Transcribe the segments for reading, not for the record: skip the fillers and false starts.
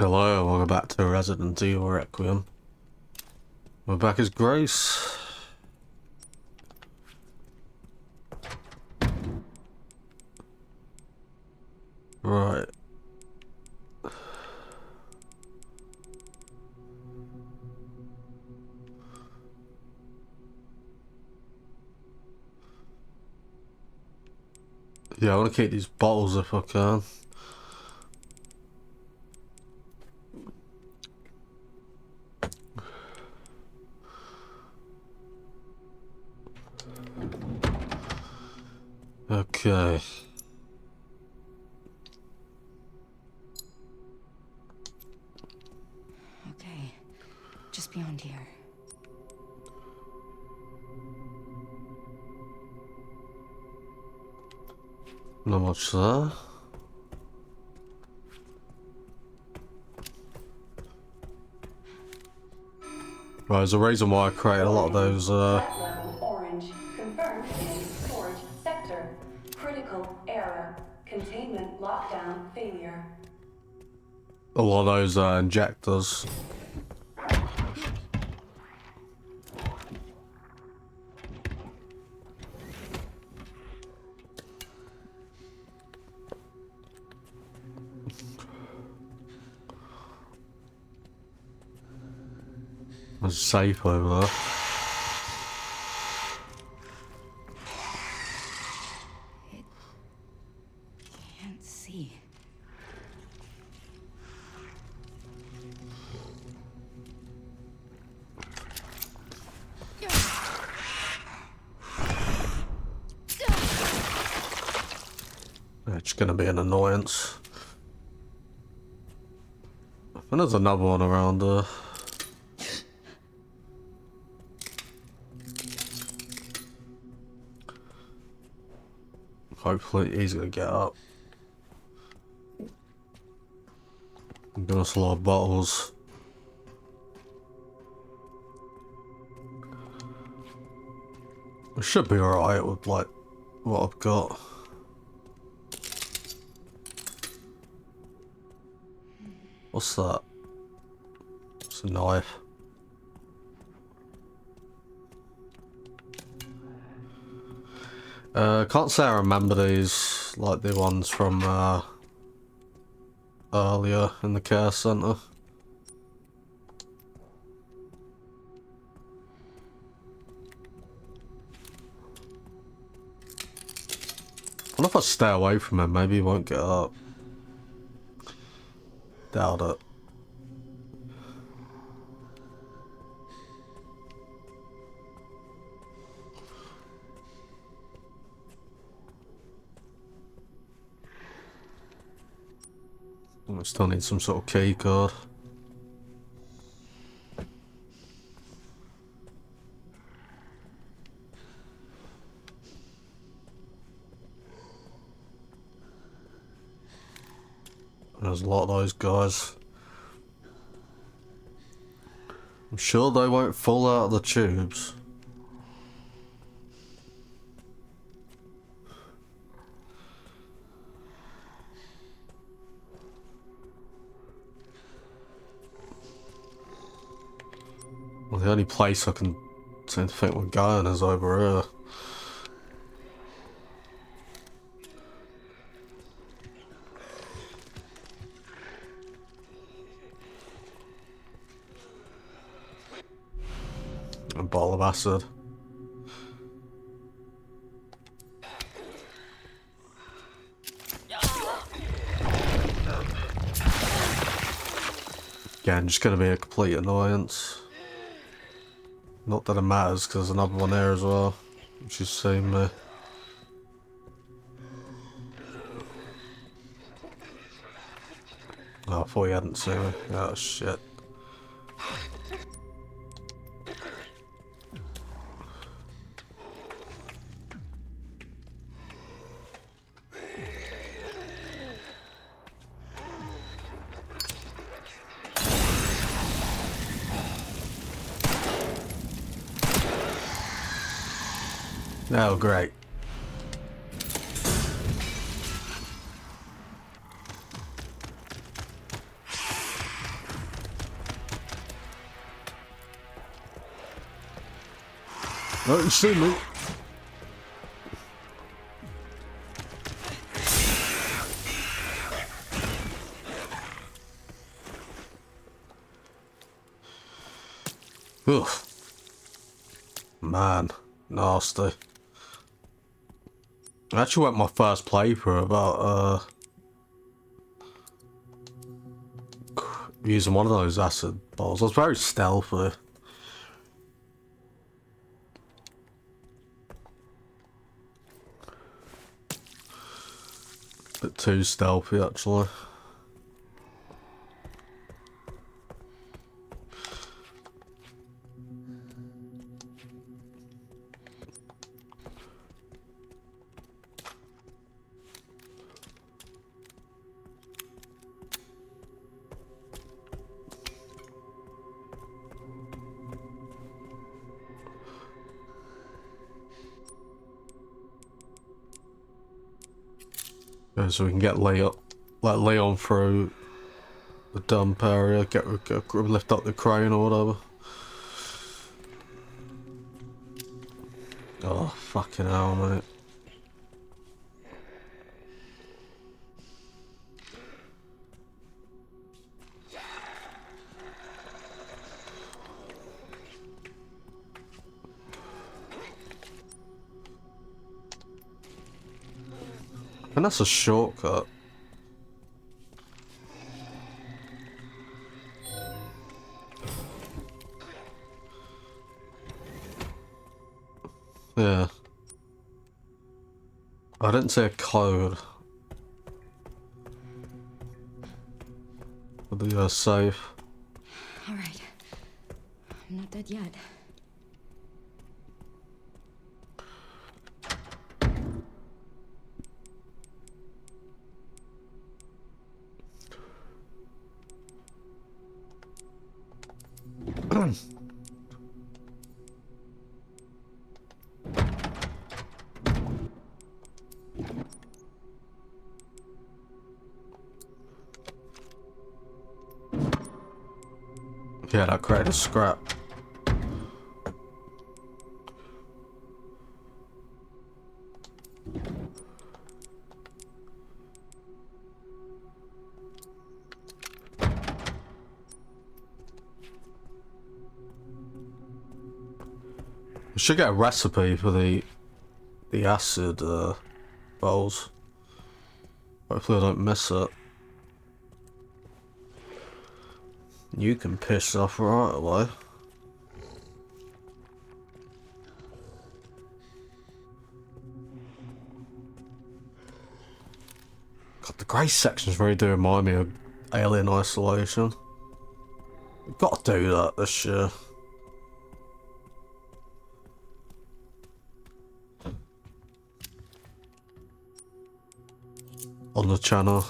Hello, welcome back to Resident Evil Requiem. We're back as Grace. Right. Yeah, I want to keep these bottles if I can. Okay. Okay, just beyond here. Not much there. Right, there's a reason why I created a lot of those, Threat level orange. Confirmed in storage sector. Critical error. Containment lockdown failure. a lot of those injectors. There's a safe over there. Can't see. It's gonna be an annoyance. And there's another one around there. Hopefully he's gonna get up. I'm gonna slow bottles. It should be alright with like what I've got. What's that? It's a knife. Can't say I remember these like the ones from earlier in the care centre. I wonder if I stay away from him, maybe he won't get up. Doubt it. I still need some sort of key card. There's a lot of those guys. I'm sure they won't fall out of the tubes. Well, the only place I can seem to think we're going is over here. A bottle of acid. Again, just gonna be a complete annoyance. Not that it matters, because there's another one there as well, which is seeing me. Oh, I thought he hadn't seen me. Oh, shit. Oh, great. Oh, you see me? Ugh. Man, nasty. I actually went my first playthrough about using one of those acid balls. I was very stealthy. Bit too stealthy, actually. Yeah, so we can get Leon, let Leon through the dump area, lift up the crane or whatever. Oh, fucking hell, mate. And that's a shortcut. Yeah. I didn't see a code. For the safe. All right. I'm not dead yet. Yeah, that crate is scrap. We should get a recipe for the acid bowls. Hopefully I don't miss it. You can piss off right away. God, the grey sections really do remind me of Alien Isolation. We've got to do that this year. On the channel.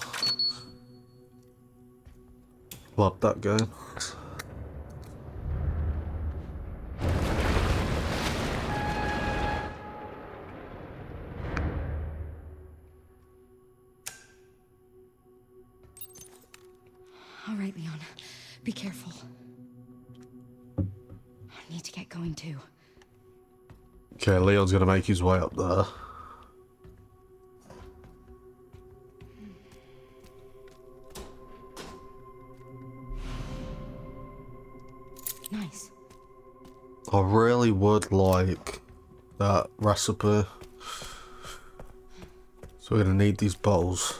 Love that game. All right, Leon. Be careful. I need to get going too. Okay, Leon's gonna make his way up there. Nice. I really would like that recipe. So we're gonna need these bowls.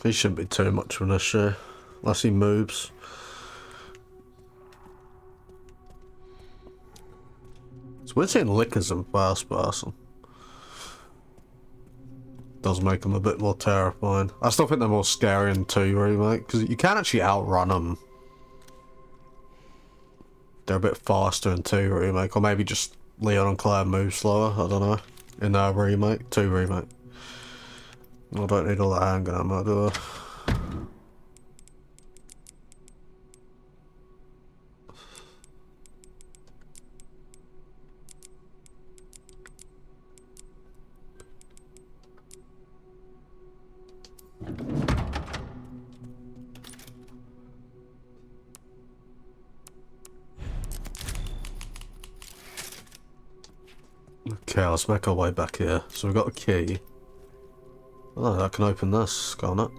He shouldn't be too much of an issue, unless he moves. So we're seeing lickers in first person. Does make them a bit more terrifying. I still think they're more scary in 2 remake, because you can actually outrun them. They're a bit faster in 2 remake, or maybe just Leon and Claire move slower, I don't know. In our remake, 2 remake. I don't need all that handgun ammo, do I? Okay, let's make our way back here. So we've got a key. Oh, that can open this, can't it?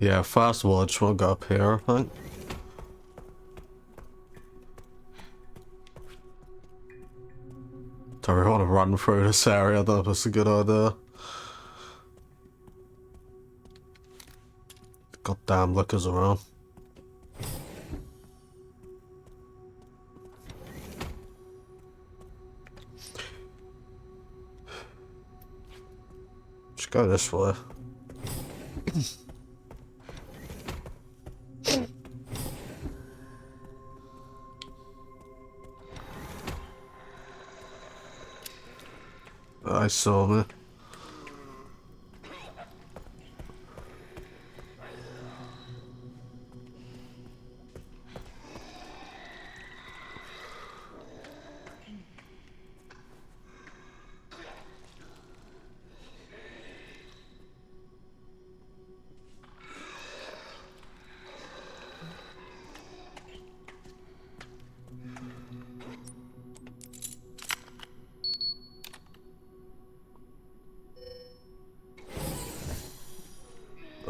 Yeah, first of all, I just want to go up here, I think. Do we want to run through this area? I don't know if that's a good idea. Goddamn lookers around. Just go this way. I saw me.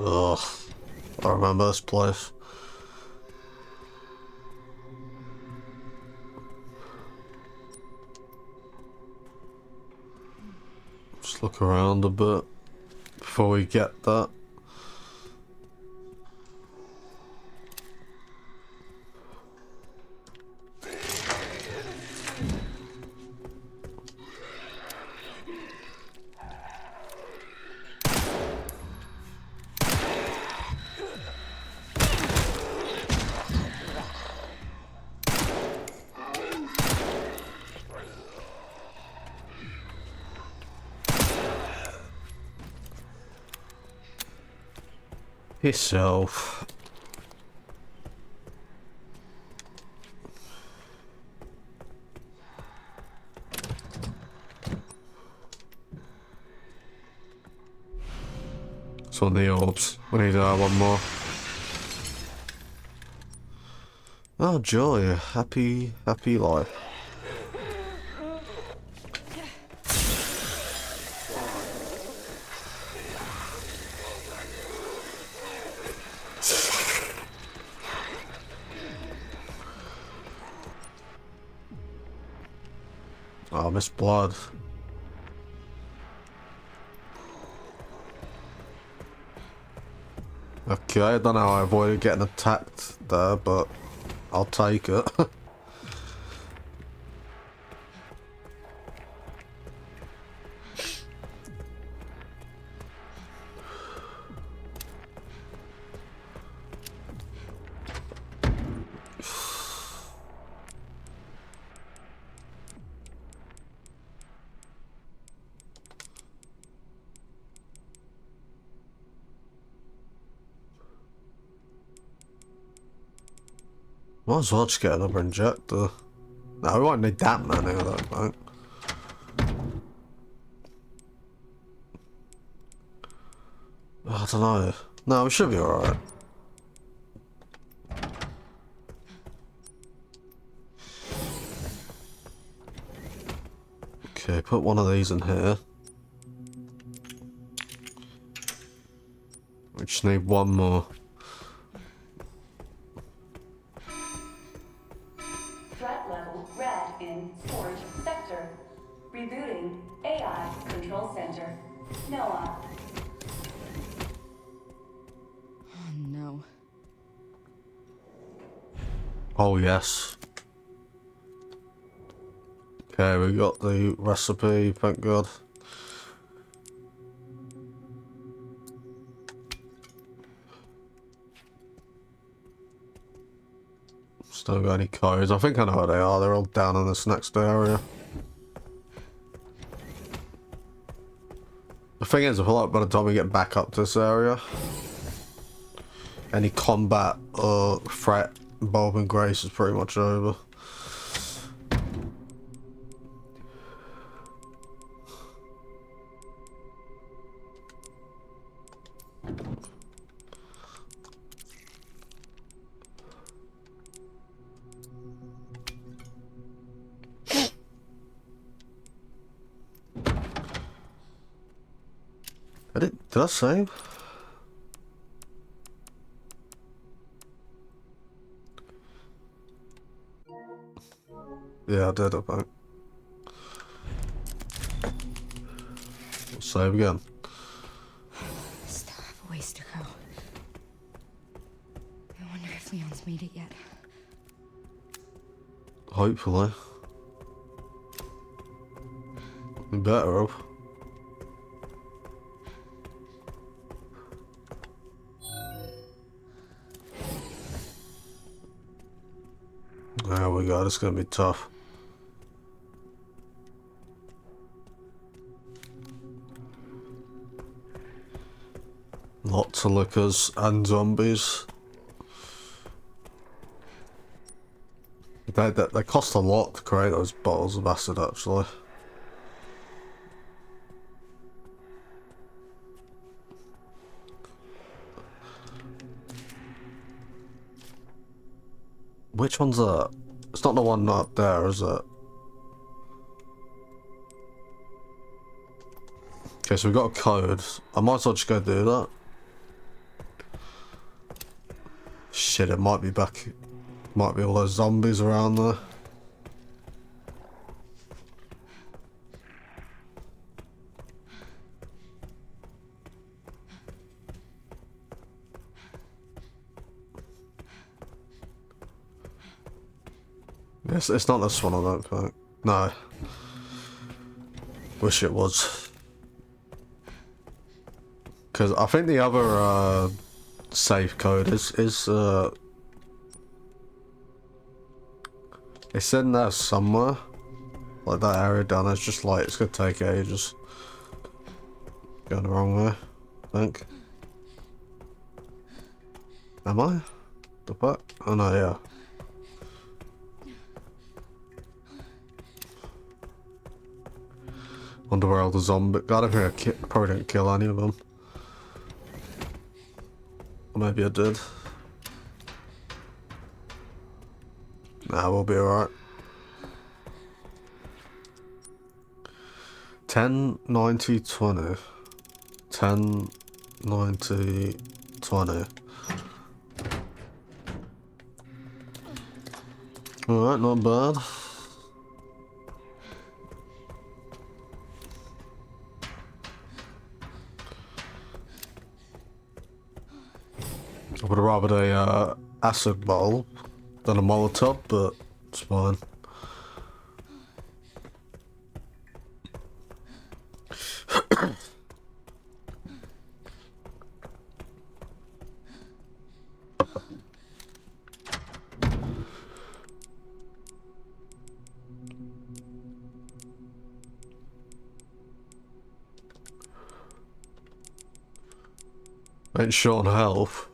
Ugh. I remember this place. Just look around a bit before we get that. Yourself. It's on the orbs. We need one more. Oh joy, happy life. Oh, I miss blood. Okay, I don't know how I avoided getting attacked there, but I'll take it. Might as well just get another injector. No, we won't need that many, I don't think. I don't know. No, we should be alright. Okay, put one of these in here. We just need one more. Threat level red in storage sector. Rebooting AI control center. Noah. Oh no. Oh yes. Okay, we got the recipe, thank God. Still got any codes? I think I know where they are. They're all down in this next area. The thing is, I feel like by the time we get back up to this area, any combat or threat involving Grace is pretty much over. Did I save? Yeah, I did, I think. Save again. Still have a ways to go. I wonder if Leon's made it yet. Hopefully. We better have. There we go, this is gonna be tough. Lots of liquors and zombies. They cost a lot to create those bottles of acid, actually. Which one's that? It's not the one up there, is it? Okay, so we've got a code. I might as well just go do that. Shit, it might be back. Might be all those zombies around there. Yes, it's not this one, I don't think. No. Wish it was. Because I think the other safe code is it's in there somewhere. Like that area down there, it's just like, it's gonna take ages. Going the wrong way, I think. Am I? The fuck? Oh no, yeah. Wonder where all the zombies. I don't think I probably didn't kill any of them. Or maybe I did. Nah, we'll be alright. 10, 90, 20. 10, 90, 20. Alright, not bad. I would have rather a acid bottle than a Molotov, but it's fine. Ain't short on health.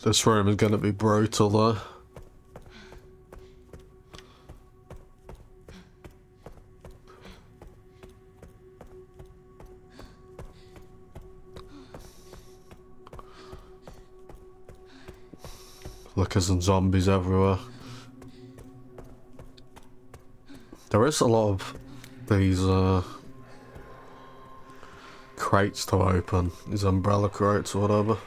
This room is gonna be brutal though. Lickers and zombies everywhere. There is a lot of these crates to open, these umbrella crates or whatever.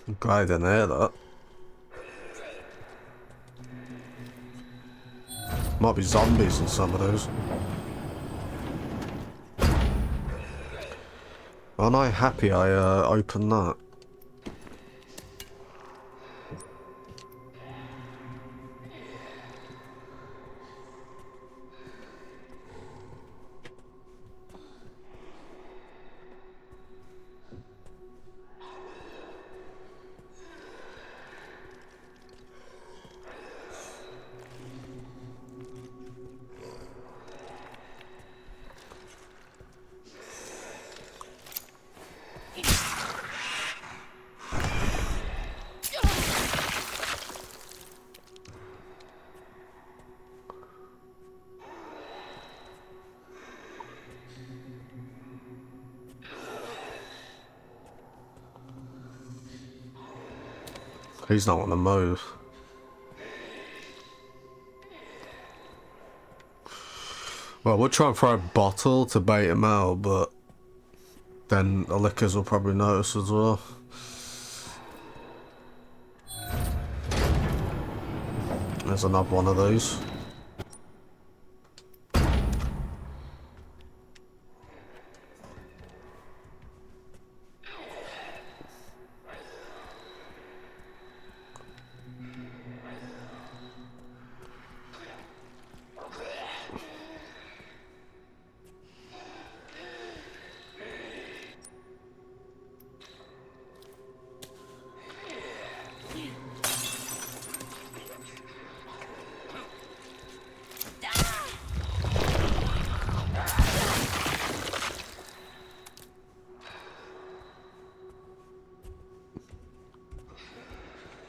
I'm glad I didn't hear that. Might be zombies in some of those. Aren't I happy I opened that? He's not gonna move. Well, we'll try and throw a bottle to bait him out, but then the lickers will probably notice as well. There's another one of these.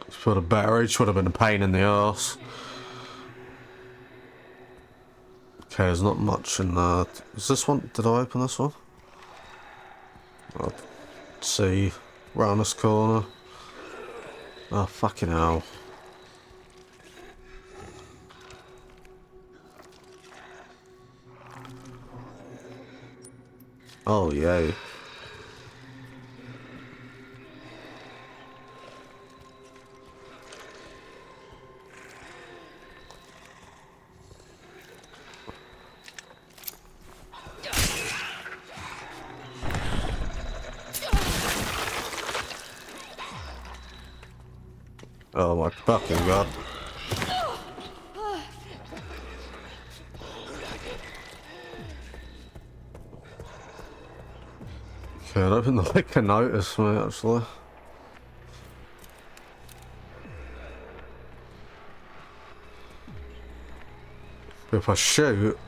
For the better, it should have been a pain in the arse. Okay, there's not much in there. Is this one? Did I open this one? Let's see. Round this corner. Oh, fucking hell. Oh, yay. Oh my fucking god. Okay, I don't think they can notice me actually. But if I shoot,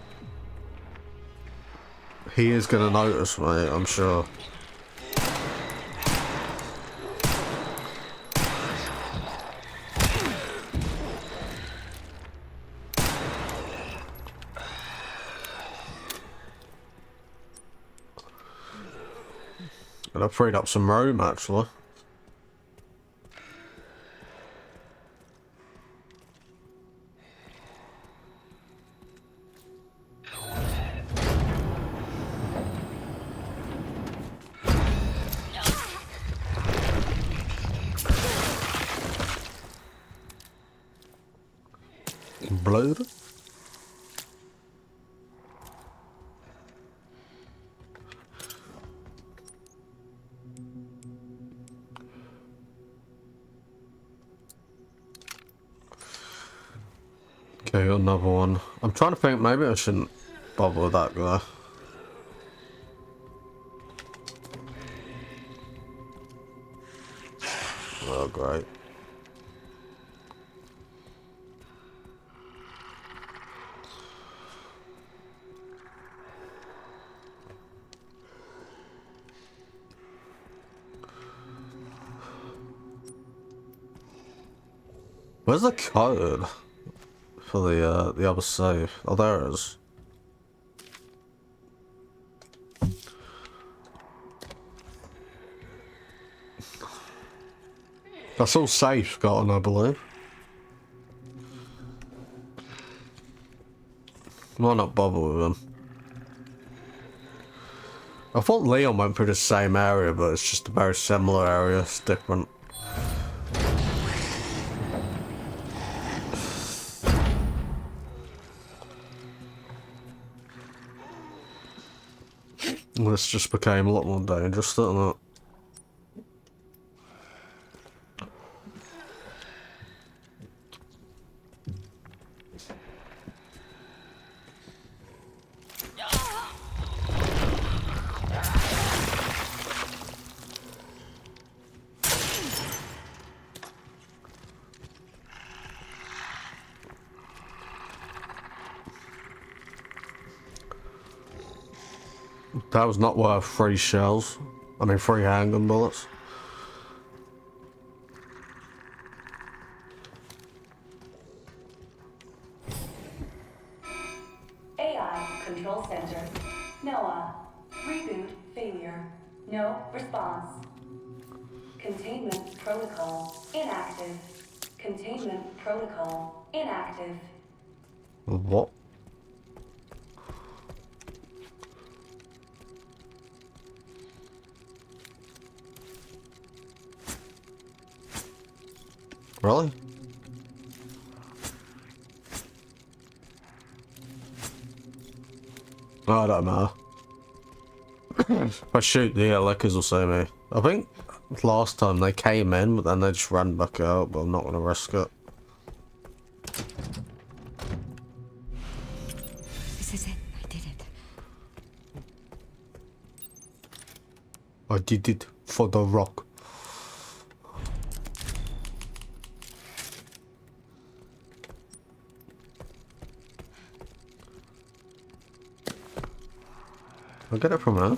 he is gonna notice me, I'm sure. And I freed up some room actually. Blood. Okay, another one. I'm trying to think, maybe I shouldn't bother with that guy. Oh, great. Where's the code for the other save? Oh, there it is. That's all safe, gotten, I believe. Why not bother with him? I thought Leon went through the same area, but it's just a very similar area. It's different. This just became a lot more dangerous, didn't it? That was not worth 3 shells. I mean 3 handgun bullets. AI Control Center. Noah. Reboot failure. No response. Containment protocol inactive. Containment protocol inactive. What? Really? I don't know. If I shoot the lickers will see me. I think last time they came in, but then they just ran back out, but I'm not going to risk it. This is it. I did it. I did it for the rock. I'll get it from her.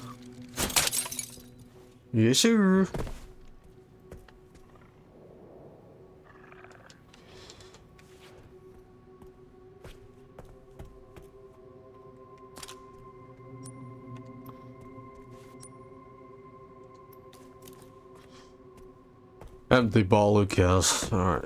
Yes, sir. Empty ball, who cares? Alright.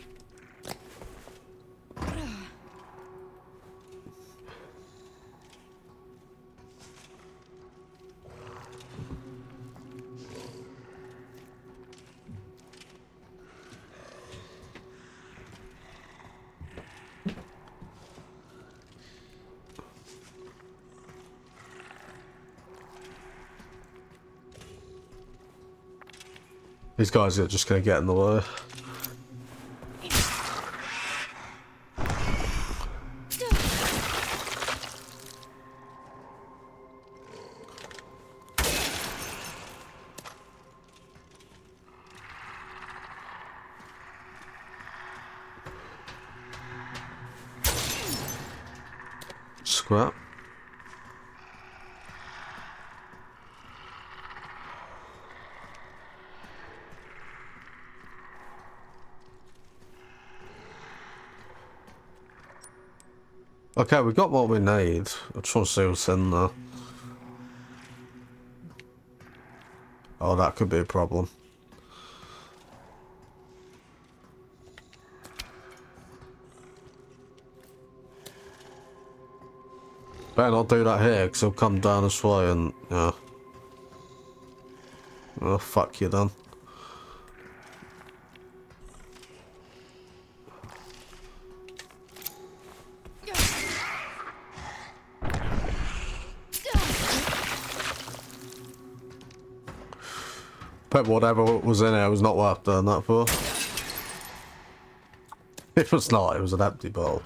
These guys are just gonna get in the way. Scrap. Okay, we got what we need. I just want to see what's in there. Oh, that could be a problem. Better not do that here, because he'll come down this way and, yeah. Oh, fuck you then. But whatever was in it was not worth doing that for. It was not, it was an empty bowl.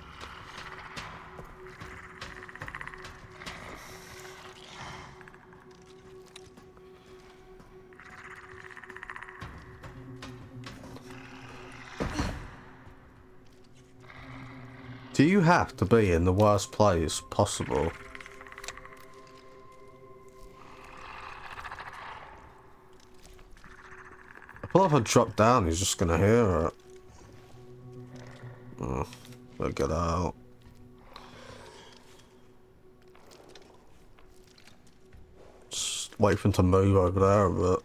Do you have to be in the worst place possible? I feel like if I drop down, he's just gonna hear it. Oh, better get out. Just wait for him to move over there a bit.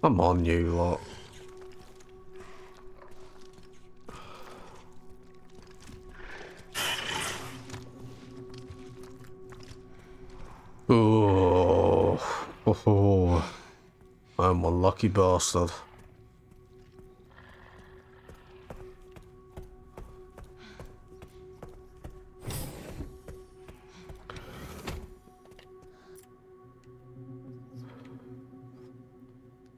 Come on, you lot. Oh, oh, I'm one lucky bastard.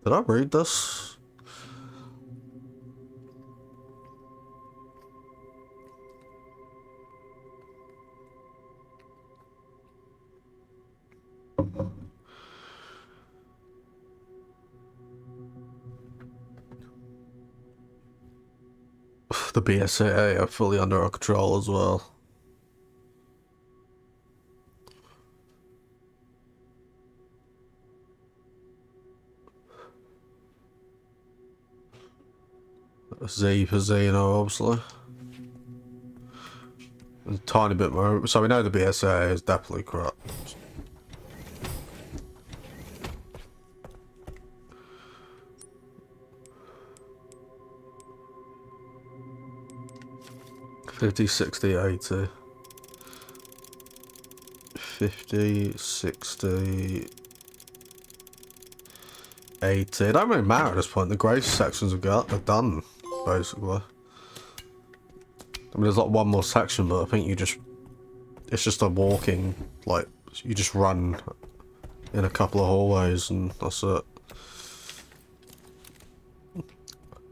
Did I read this? The BSAA are fully under our control as well. Z for Xeno, obviously. A tiny bit more. So we know the BSAA is definitely corrupt. 50, 60, 80. 50, 60, 80. It don't really matter at this point. The grey sections are done, basically. I mean, there's like one more section, but I think it's just a walking, like, you just run in a couple of hallways and that's it.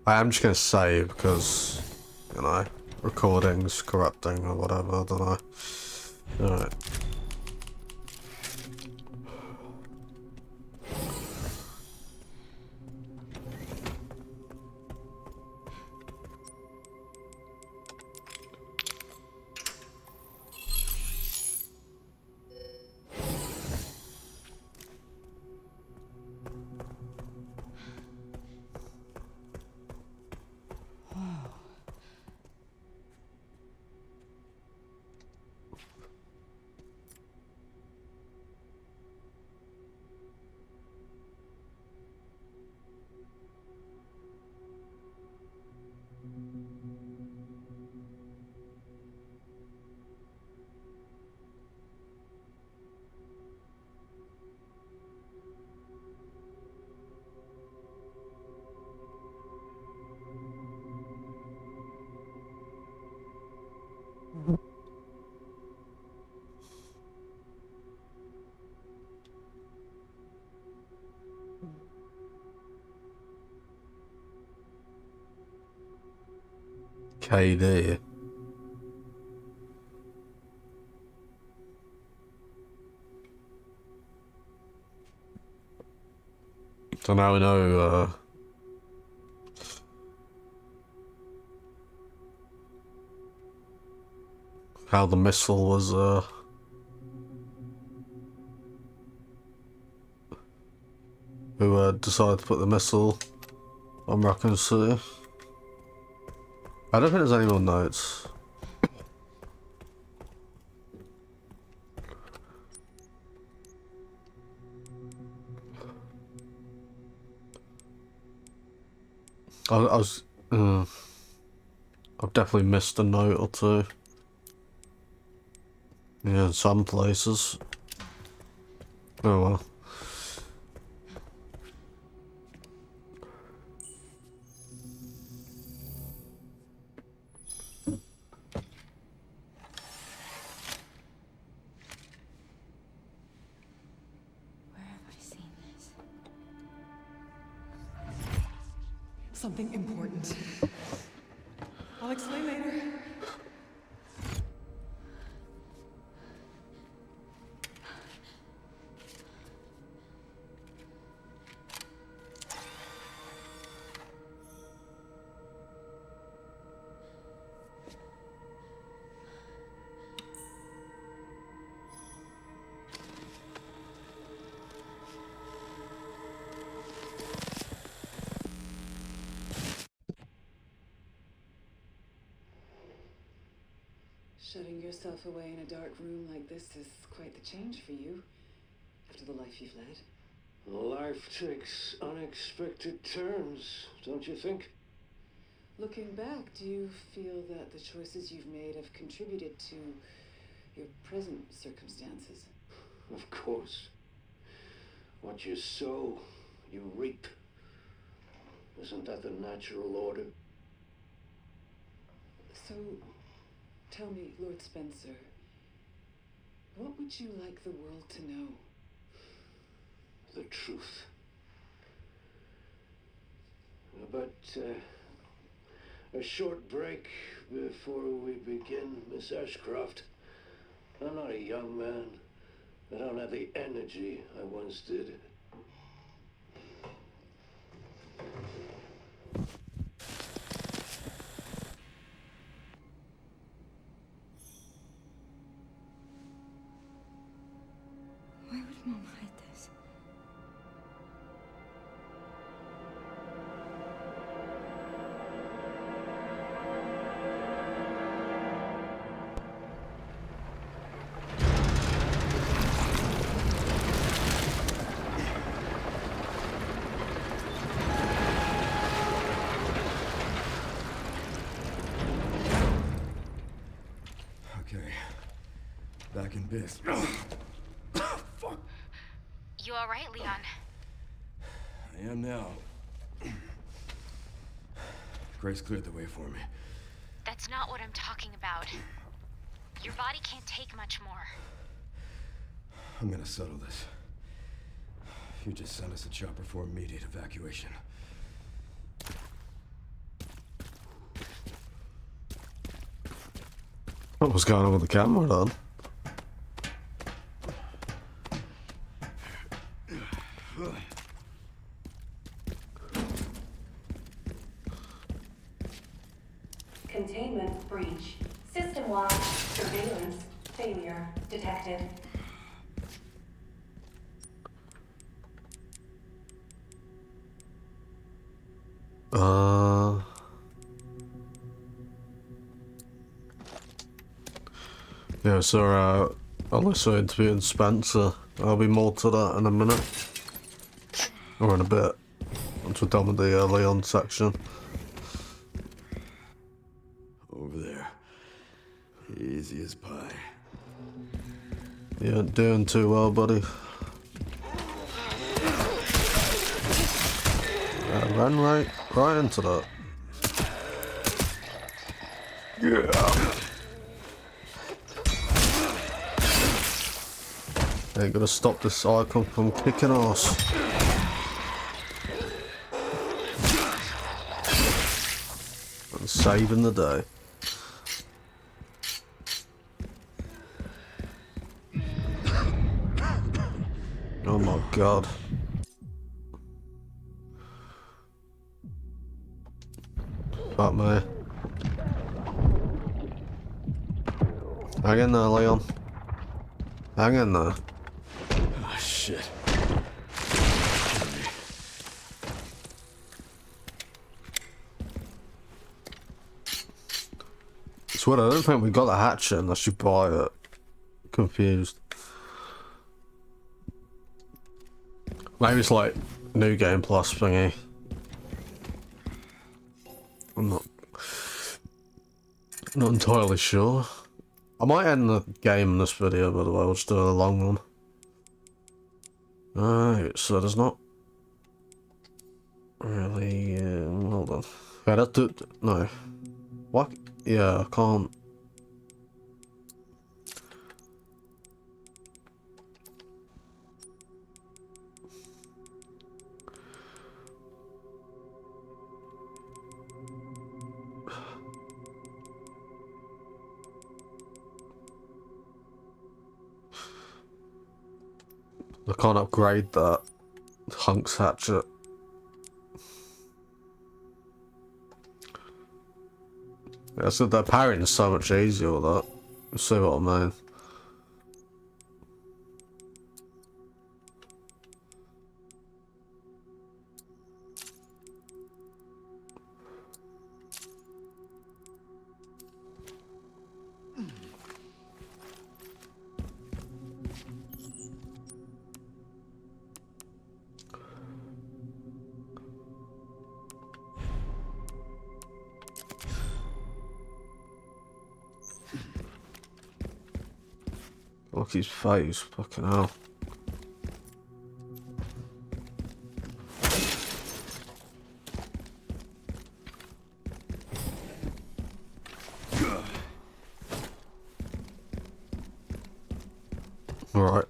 I am just going to save because, you know, recordings corrupting or whatever, I don't know. Alright. KD. So now we know, how the missile was, who, decided to put the missile on Raccoon City. I don't think there's any more notes. I've definitely missed a note or two. Yeah, in some places. Oh well. Where have I seen this? Something important. I'll explain later. Shutting yourself away in a dark room like this is quite the change for you, after the life you've led. Life takes unexpected turns, don't you think? Looking back, do you feel that the choices you've made have contributed to your present circumstances? Of course. What you sow, you reap. Isn't that the natural order? So, tell me, Lord Spencer, what would you like the world to know? The truth. But, a short break before we begin, Miss Ashcroft. I'm not a young man. I don't have the energy I once did. back in biz. Fuck. You alright, Leon? I am now. Grace cleared the way for me. That's not what I'm talking about. Your body can't take much more. I'm gonna settle this. You just sent us a chopper for immediate evacuation. What was going on with the camera then? Containment breach. System-wide surveillance failure detected. Yeah, so, unless we're interviewing Spencer, there'll be more to that in a minute. Or in a bit. Once we're done with the Leon section. Over there. Easy as pie. You ain't doing too well, buddy. Ran right into that. Yeah. Ain't gonna stop this icon from kicking ass. And saving the day. Oh my god. Fuck me. Hang in there, Leon. Hang in there. Ah, shit. It's weird, I don't think we got the hatchet unless you buy it. Confused. Maybe it's like New Game Plus thingy. I'm not entirely sure. I might end the game in this video, by the way. We'll just do a long one. Alright, so there's not really. Hold on. Yeah, that's no. What? Yeah, I can't. I can't upgrade that Hunk's hatchet. Yeah, so the parrying is so much easier with that. You see what I mean? Look his face, fucking hell. Alright.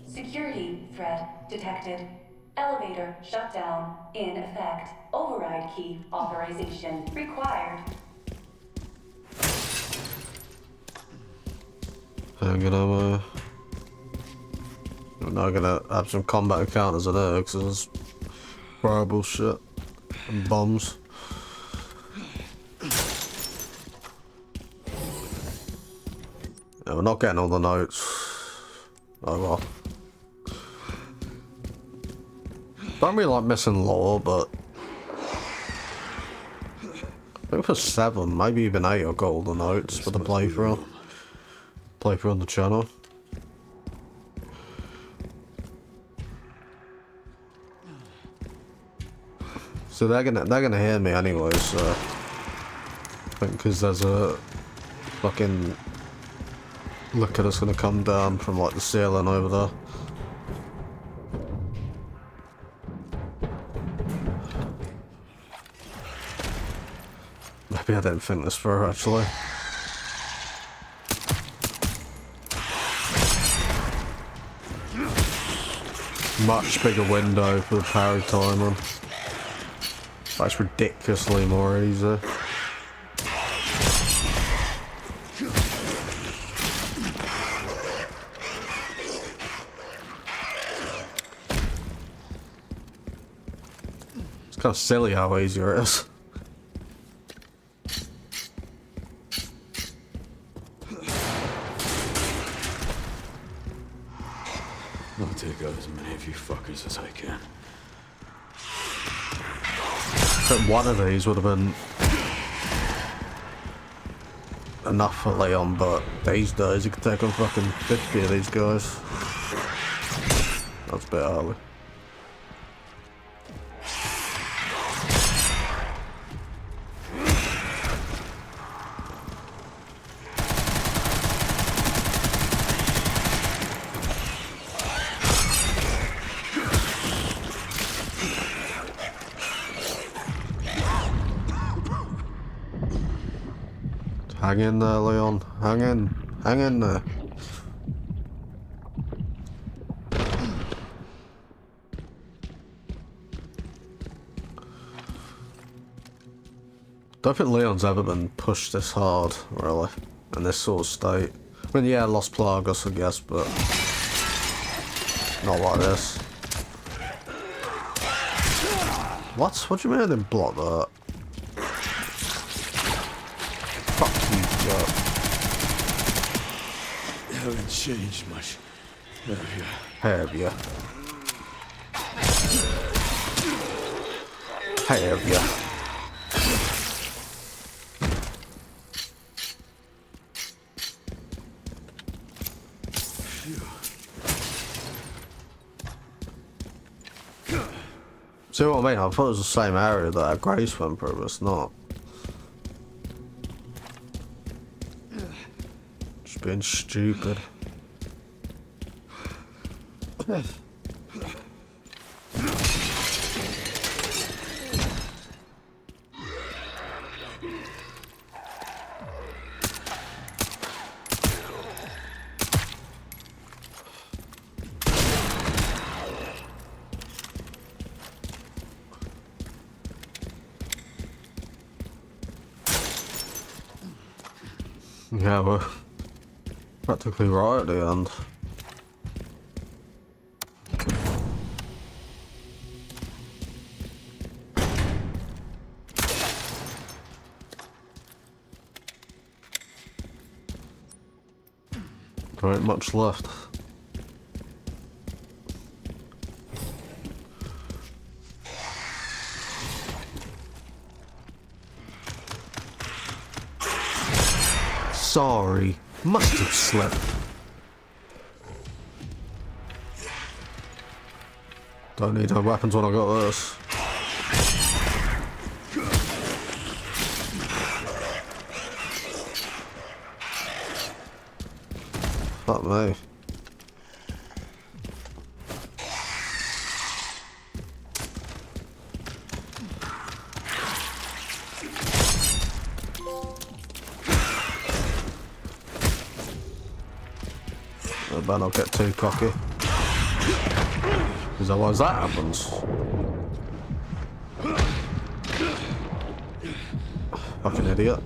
Security threat detected. Elevator shutdown in effect. Override key authorization required. I'm gonna we're now gonna have some combat encounters in there because there's horrible shit and bombs. Yeah, we're not getting all the notes. Oh well. Don't really like missing lore, but I think for 7, maybe even 8 I got all the notes for the playthrough on the channel. So they're gonna hear me anyway, so I think because there's a fucking liquor that's gonna come down from like the ceiling over there. Maybe I didn't think this through actually. Much bigger window for the parry timing. That's ridiculously more easy. It's kind of silly how easy it is. I'll take out as many of you fuckers as I can. I think one of these would have been enough for Leon, but these days you could take on fucking 50 of these guys. That's a bit early. Hang in there, Leon. Hang in there. Don't think Leon's ever been pushed this hard, really, in this sort of state. I mean, yeah, Los Plagas, I guess, but not like this. What? What do you mean I didn't block that? Fuck you, jerk. You haven't changed much, have you? Have ya? Have ya? See what I mean? I thought it was the same area that Grace went through, but it's not. Just being stupid. Yeah, we're practically right at the end. There ain't much left. Sorry, must have slipped. Don't need no weapons when I got this. Fuck me. I better not get too cocky. Because otherwise that happens. Fucking idiot.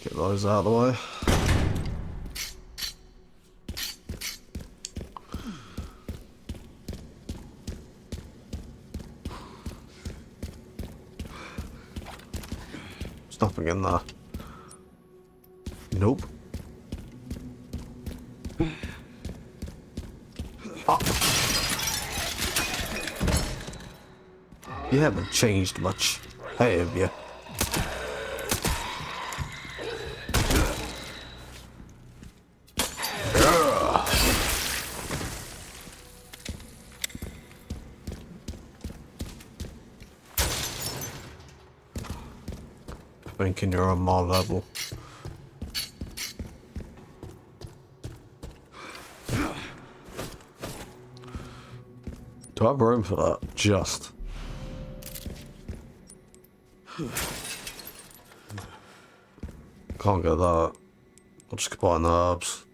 Get those out of the way. Nothing in there. Nope. Oh. You haven't changed much, have you? Thinking you're on my level. Do I have room for that? Just. Can't get that. I'll just combine the herbs.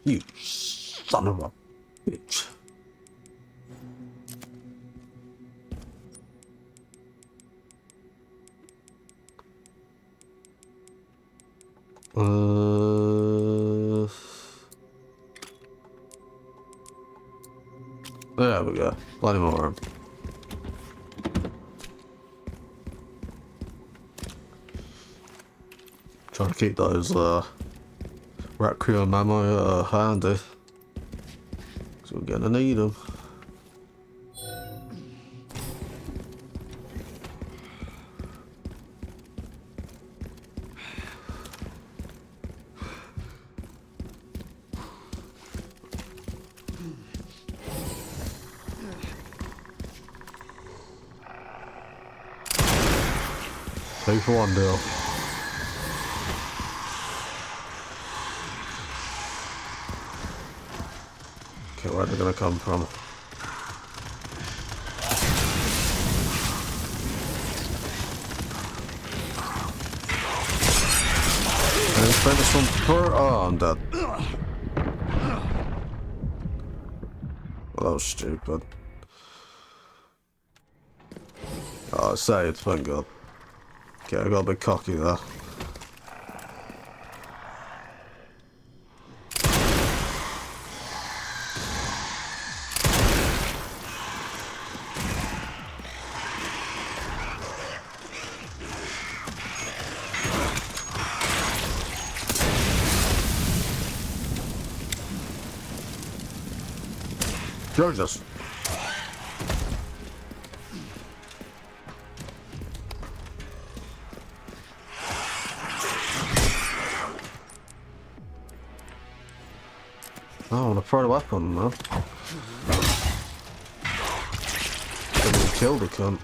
You son of a bitch. There we go. Plenty more room. Trying to keep those Requiem ammo handy. So we're gonna need them. Two for one deal. Okay, where are they gonna come from? And spend this one per. Oh, I'm dead. Well, that was stupid. Oh, I say it's been good. Okay, I got a bit cocky there. Jesus. Oh, I want to throw the weapon, man. Couldn't kill the cunt.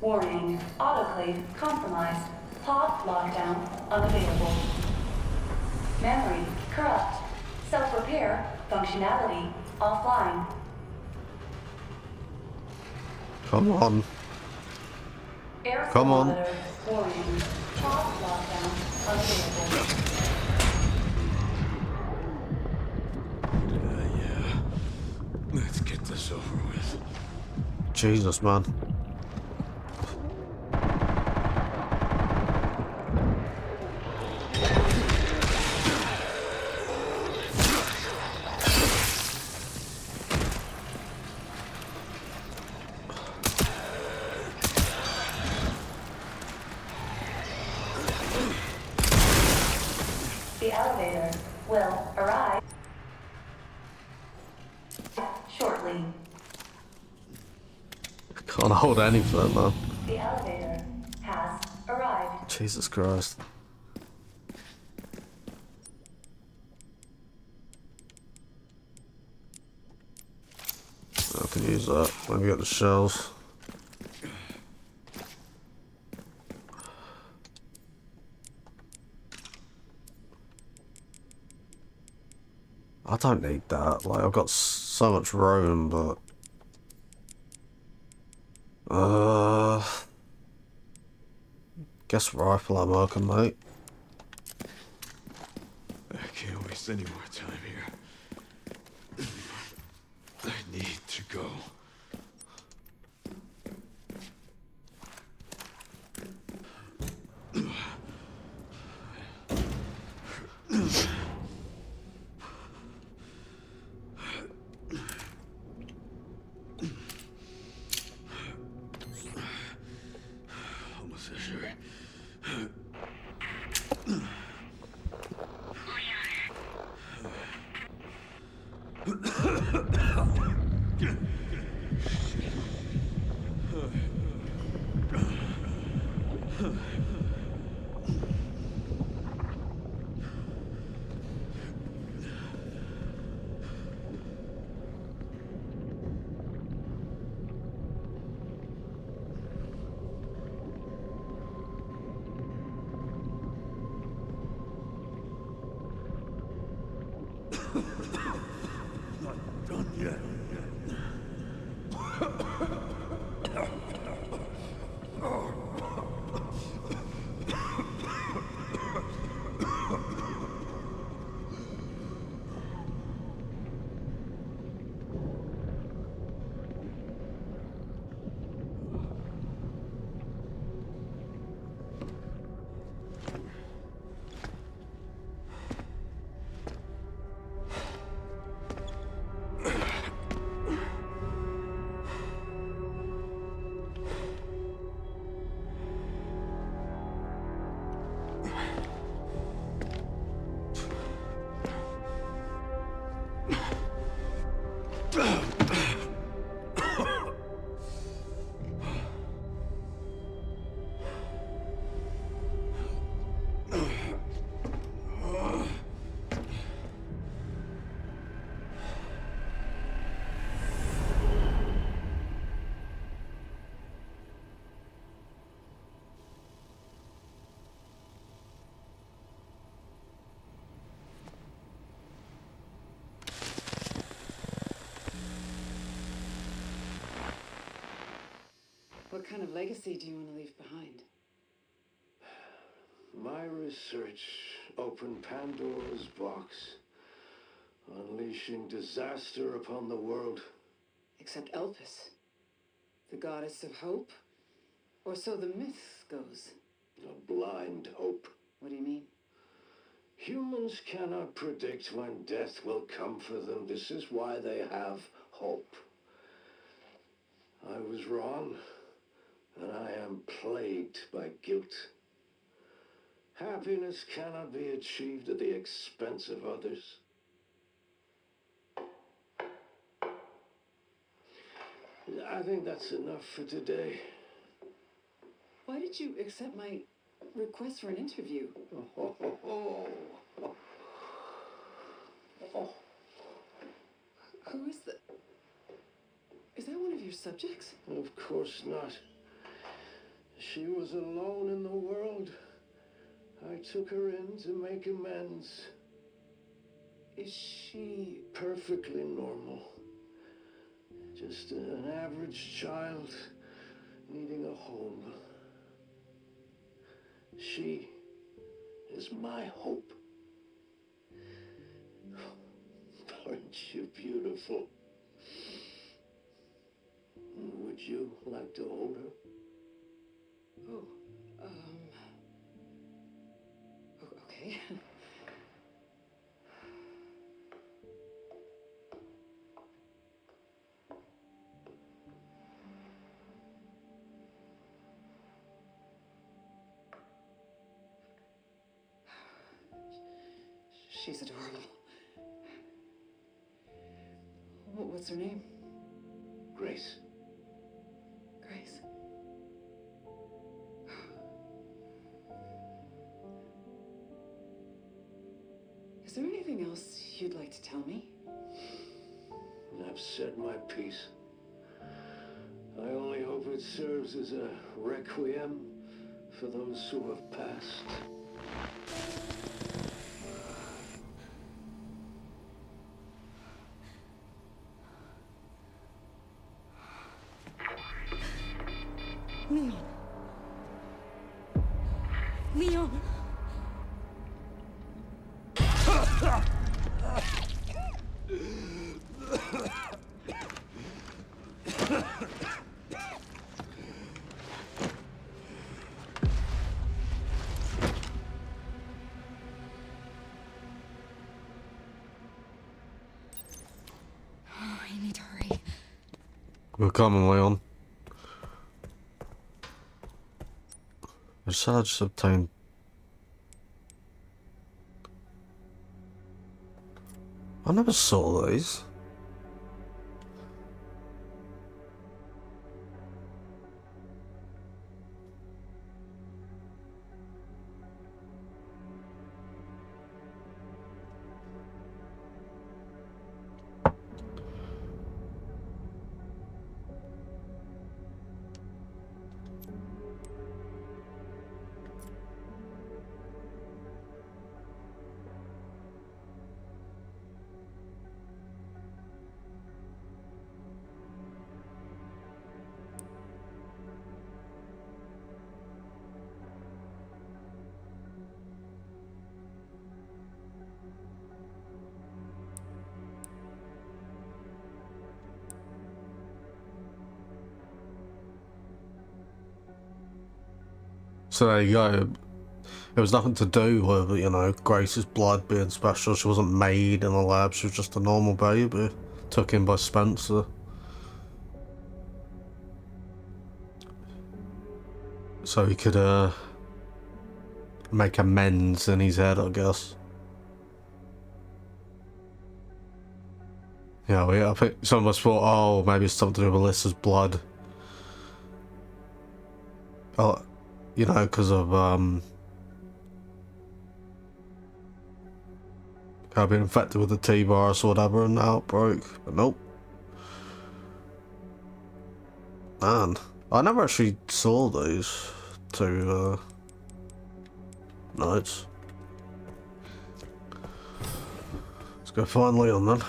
Warning, autoclave compromised. Pod lockdown unavailable. Memory corrupt. Self-repair functionality offline. Come on. Air Come on. thermometer warning. Pod lockdown unavailable. Yeah. Let's get this over with. Jesus, man. The elevator will arrive shortly. Can't hold anything, man. The elevator has arrived. Jesus Christ. I can use that. Let me get the shells. I don't need that. Like, I've got so much room, but... Guess rifle ammo can, mate. waste any more time here. I need to go. Almost there. Not done yet. What kind of legacy do you want to leave behind? My research opened Pandora's box, unleashing disaster upon the world. Except Elpis, the goddess of hope? Or so the myth goes. A blind hope. What do you mean? Humans cannot predict when death will come for them. This is why they have hope. I was wrong, and I am plagued by guilt. Happiness cannot be achieved at the expense of others. I think that's enough for today. Why did you accept my request for an interview? Who is the... Is that one of your subjects? Of course not. She was alone in the world. I took her in to make amends. Is she... Perfectly normal. Just an average child needing a home. She is my hope. Aren't you beautiful? Would you like to hold her? Oh, okay. She's adorable. What's her name? Grace. Grace. Is there anything else you'd like to tell me? I've said my piece. I only hope it serves as a requiem for those who have passed. Leon. Leon. Oh, I need to hurry. We're coming, Leon. Research obtained. I never saw these. So there you go. It was nothing to do with, you know, Grace's blood being special. She wasn't made in a lab. She was just a normal baby. Took in by Spencer. So he could, make amends in his head, I guess. Yeah, I think some of us thought, oh, maybe it's something to do with Alyssa's blood. Oh, you know, because of, her being infected with the T-virus or whatever and the outbreak. But nope. Man, I never actually saw these two, notes. Let's go find Leon then.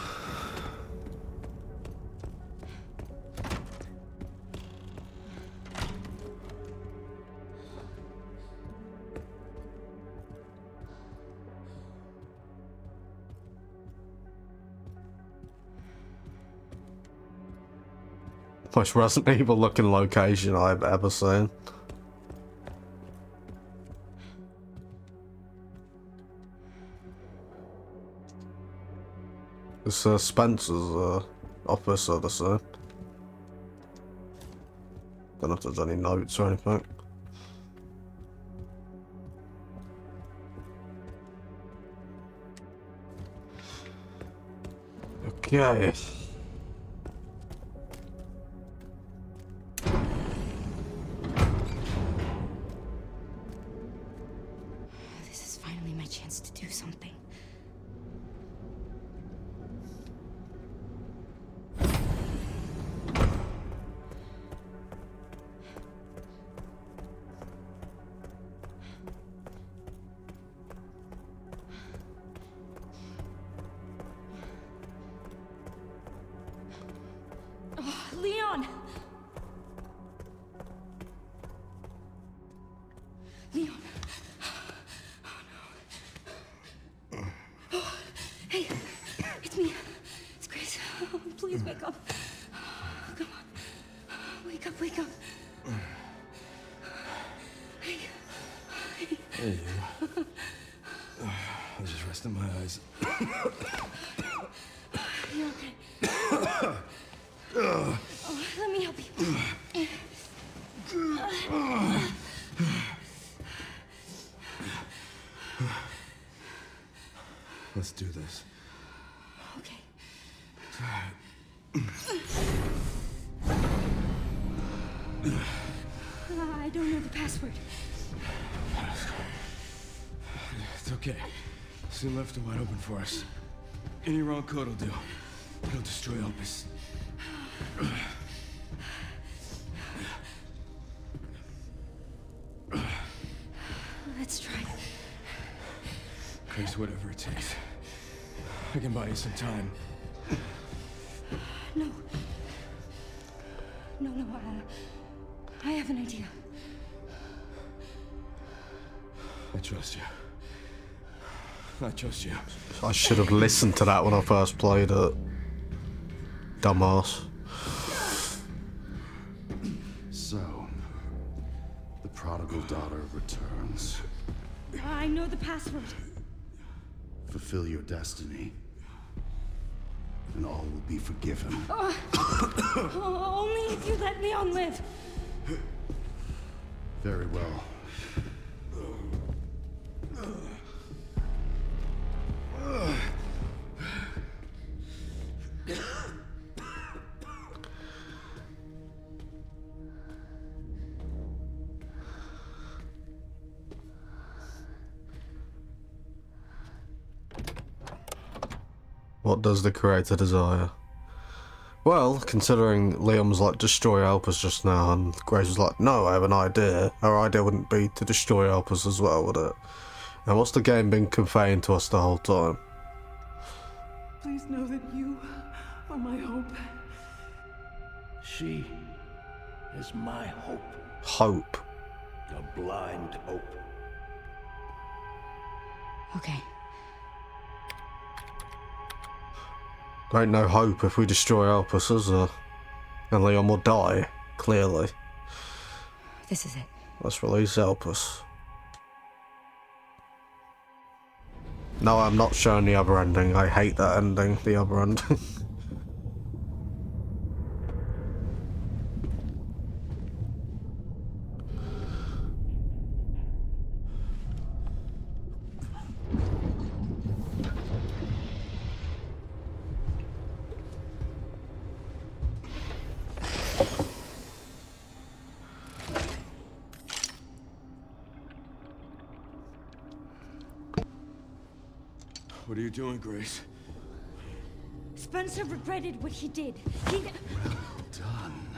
Most Resident Evil looking location I've ever seen. It's Spencer's office, I'd assume. Don't know if there's any notes or anything. Okay. This is finally my chance to do something. Oh, Leon! Leon. Oh no. Hey, it's me. It's Grace. Oh, please wake up. Come on. Wake up, wake up. Hey. Hey, you. I was just resting my eyes. You okay? Oh, let me help you. Let's do this. Okay. I don't know the password. It's okay. Soon left are wide open for us. Any wrong code will do. It'll destroy Opus. Let's try. Grace, whatever it takes. I can buy you some time. No. No, I have an idea. I trust you. I trust you. I should have listened to that when I first played it. Dumbass. So, the prodigal daughter returns. I know the password. Fulfill your destiny, and all will be forgiven. Only if you let Leon live. Very well. What does the creator desire? Well, considering Leon was like, destroy Elpis just now, and Grace was like, no, I have an idea. Our idea wouldn't be to destroy Elpis as well, would it? And what's the game been conveying to us the whole time? Please know that you are my hope. She is my hope. Hope. A blind hope. Okay. There ain't no hope if we destroy Elpis, is there? And Leon will die, clearly. This is it. Let's release Elpis. No, I'm not showing the other ending. I hate that ending, the other ending. What are you doing, Grace? Spencer regretted what he did. Done.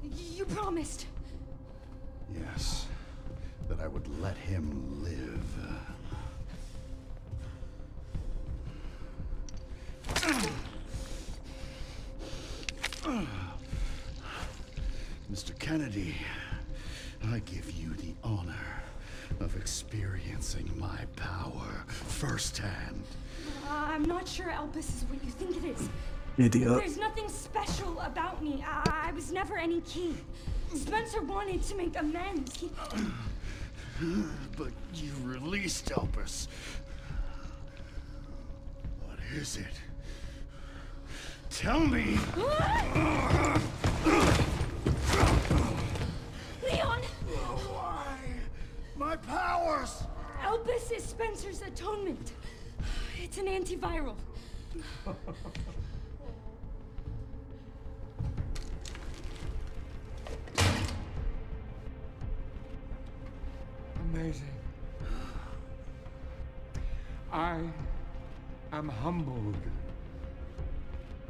You promised. Yes, that I would let him live. Mr. Kennedy, I give you the honor of experiencing my power firsthand. I'm not sure Elpis is what you think it is. Idiot. There's nothing special about me. I was never any key. Spencer wanted to make amends. But you released Elpis. What is it? Tell me! Leon! Why? My powers! Elpis is Spencer's atonement. It's an antiviral. Amazing. I am humbled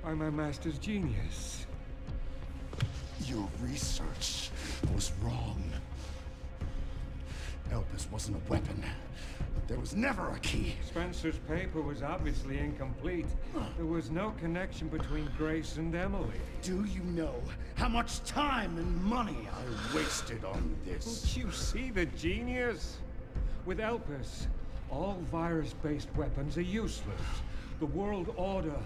by my master's genius. Your research was wrong. Elpis wasn't a weapon. There was never a key. Spencer's paper was obviously incomplete. There was no connection between Grace and Emily. Do you know how much time and money I wasted on this? Don't you see the genius? With Elpis, all virus-based weapons are useless. The world order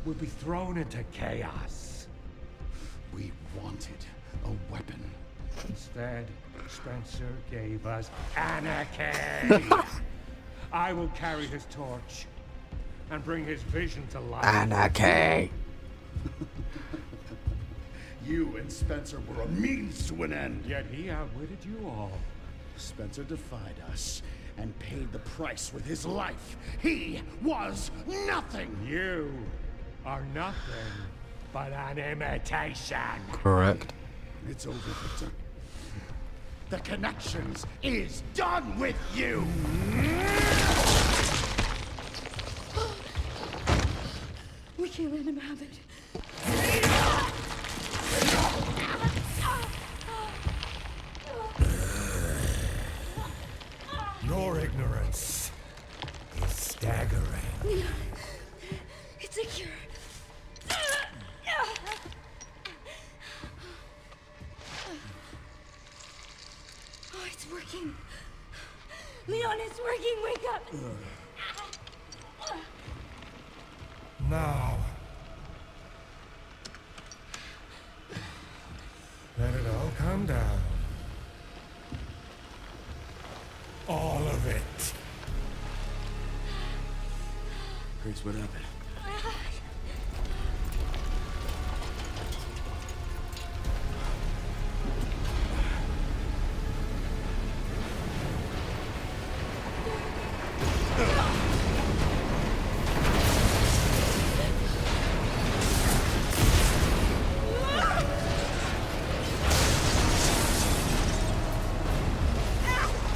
would be thrown into chaos. We wanted a weapon. Instead, Spencer gave us anarchy. I will carry his torch and bring his vision to life. Anarchy! You and Spencer were a means to an end. Yet he outwitted you all. Spencer defied us and paid the price with his life. He was nothing. You are nothing but an imitation. Correct. It's over, Victor. The Connections is done with you! We can't let him have it. Your ignorance is staggering. It's a cure. Oh, it's working. Leon, it's working. Wake up. Now, down. All of it. Grace, what happened?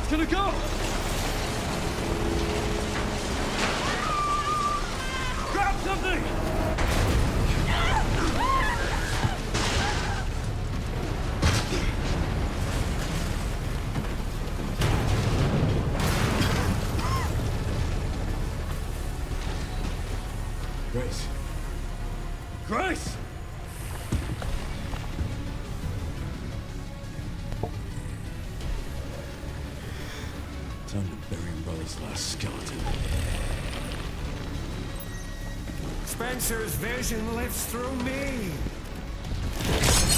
It's gonna go! Grab something! Grace. Grace! Time to bury Umbrella's last skeleton. Spencer's vision lives through me.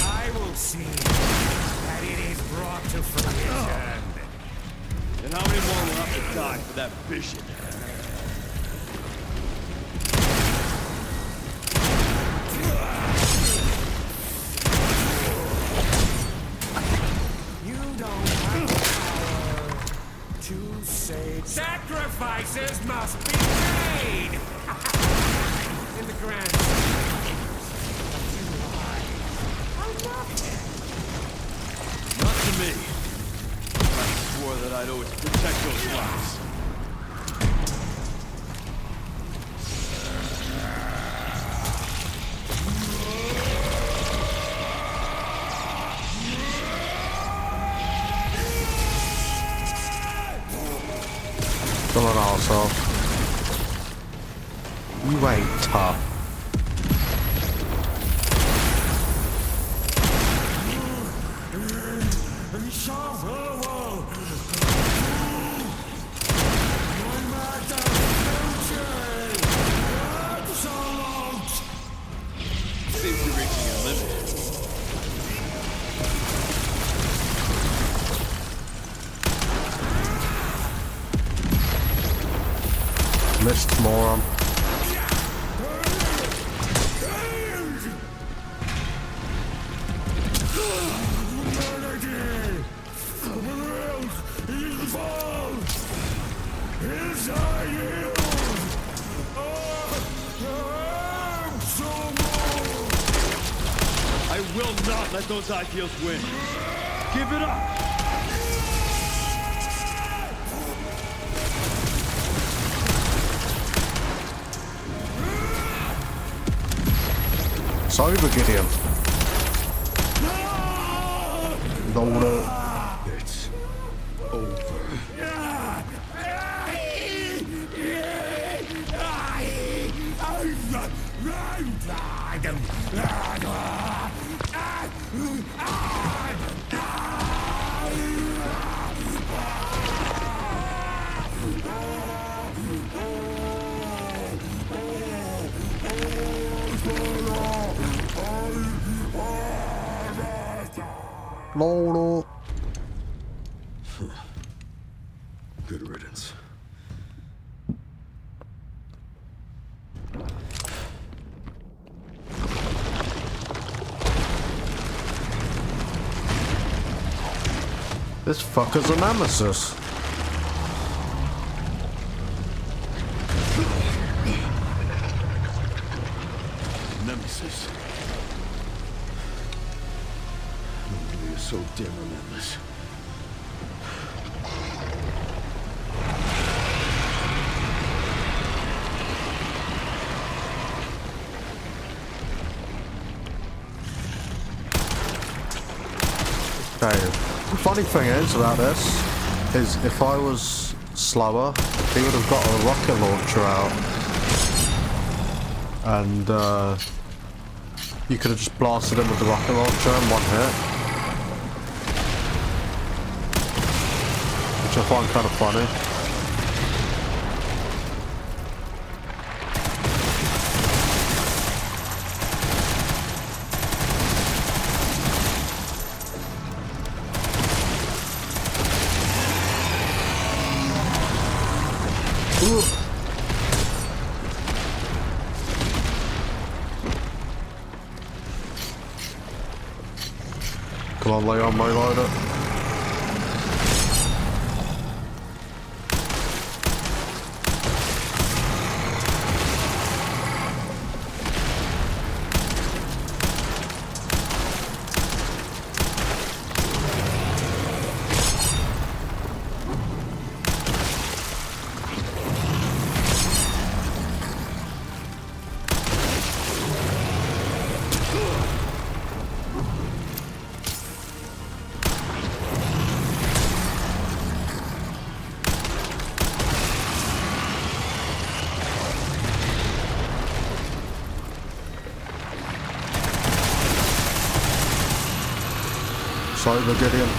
I will see that it is brought to fruition. And how many more will have to die for that vision? You don't have the power to save. Sacrifices must be made! In the grand Not to me. I swore that I'd always protect those lives. Come on, arsehole. You ain't tough. Seems you're reaching your limit. Missed moron. I will not let those ideals win. Give it up! Sorry, Gideon. No. It's over. No. Good riddance. This fucker's a nemesis. Nemesis. You're so damn relentless. Okay. The funny thing is about this is if I was slower, he would have got a rocket launcher out, and you could have just blasted him with the rocket launcher in one hit, which I find kind of funny. Come on, Leon, reload it. Sober, Gideon.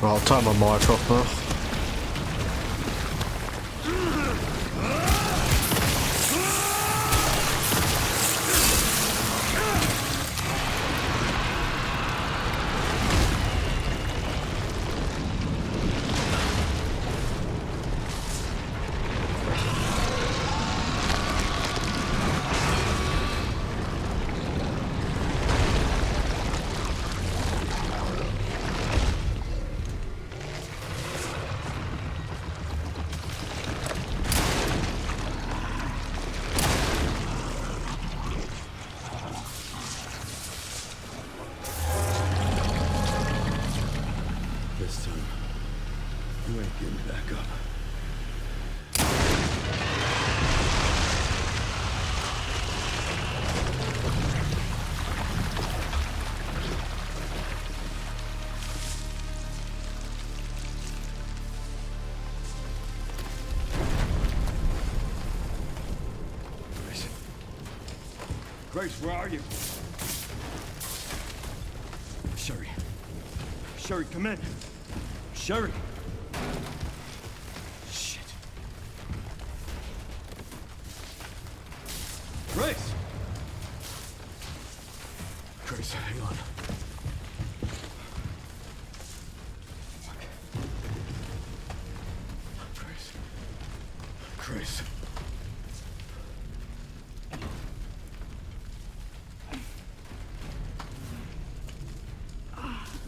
I'll turn my mic off now. This time, you ain't getting back up. Grace, where are you? Sherry. Sherry, come in. Sherry! Shit. Grace! Grace, hang on. Fuck. Grace. Grace.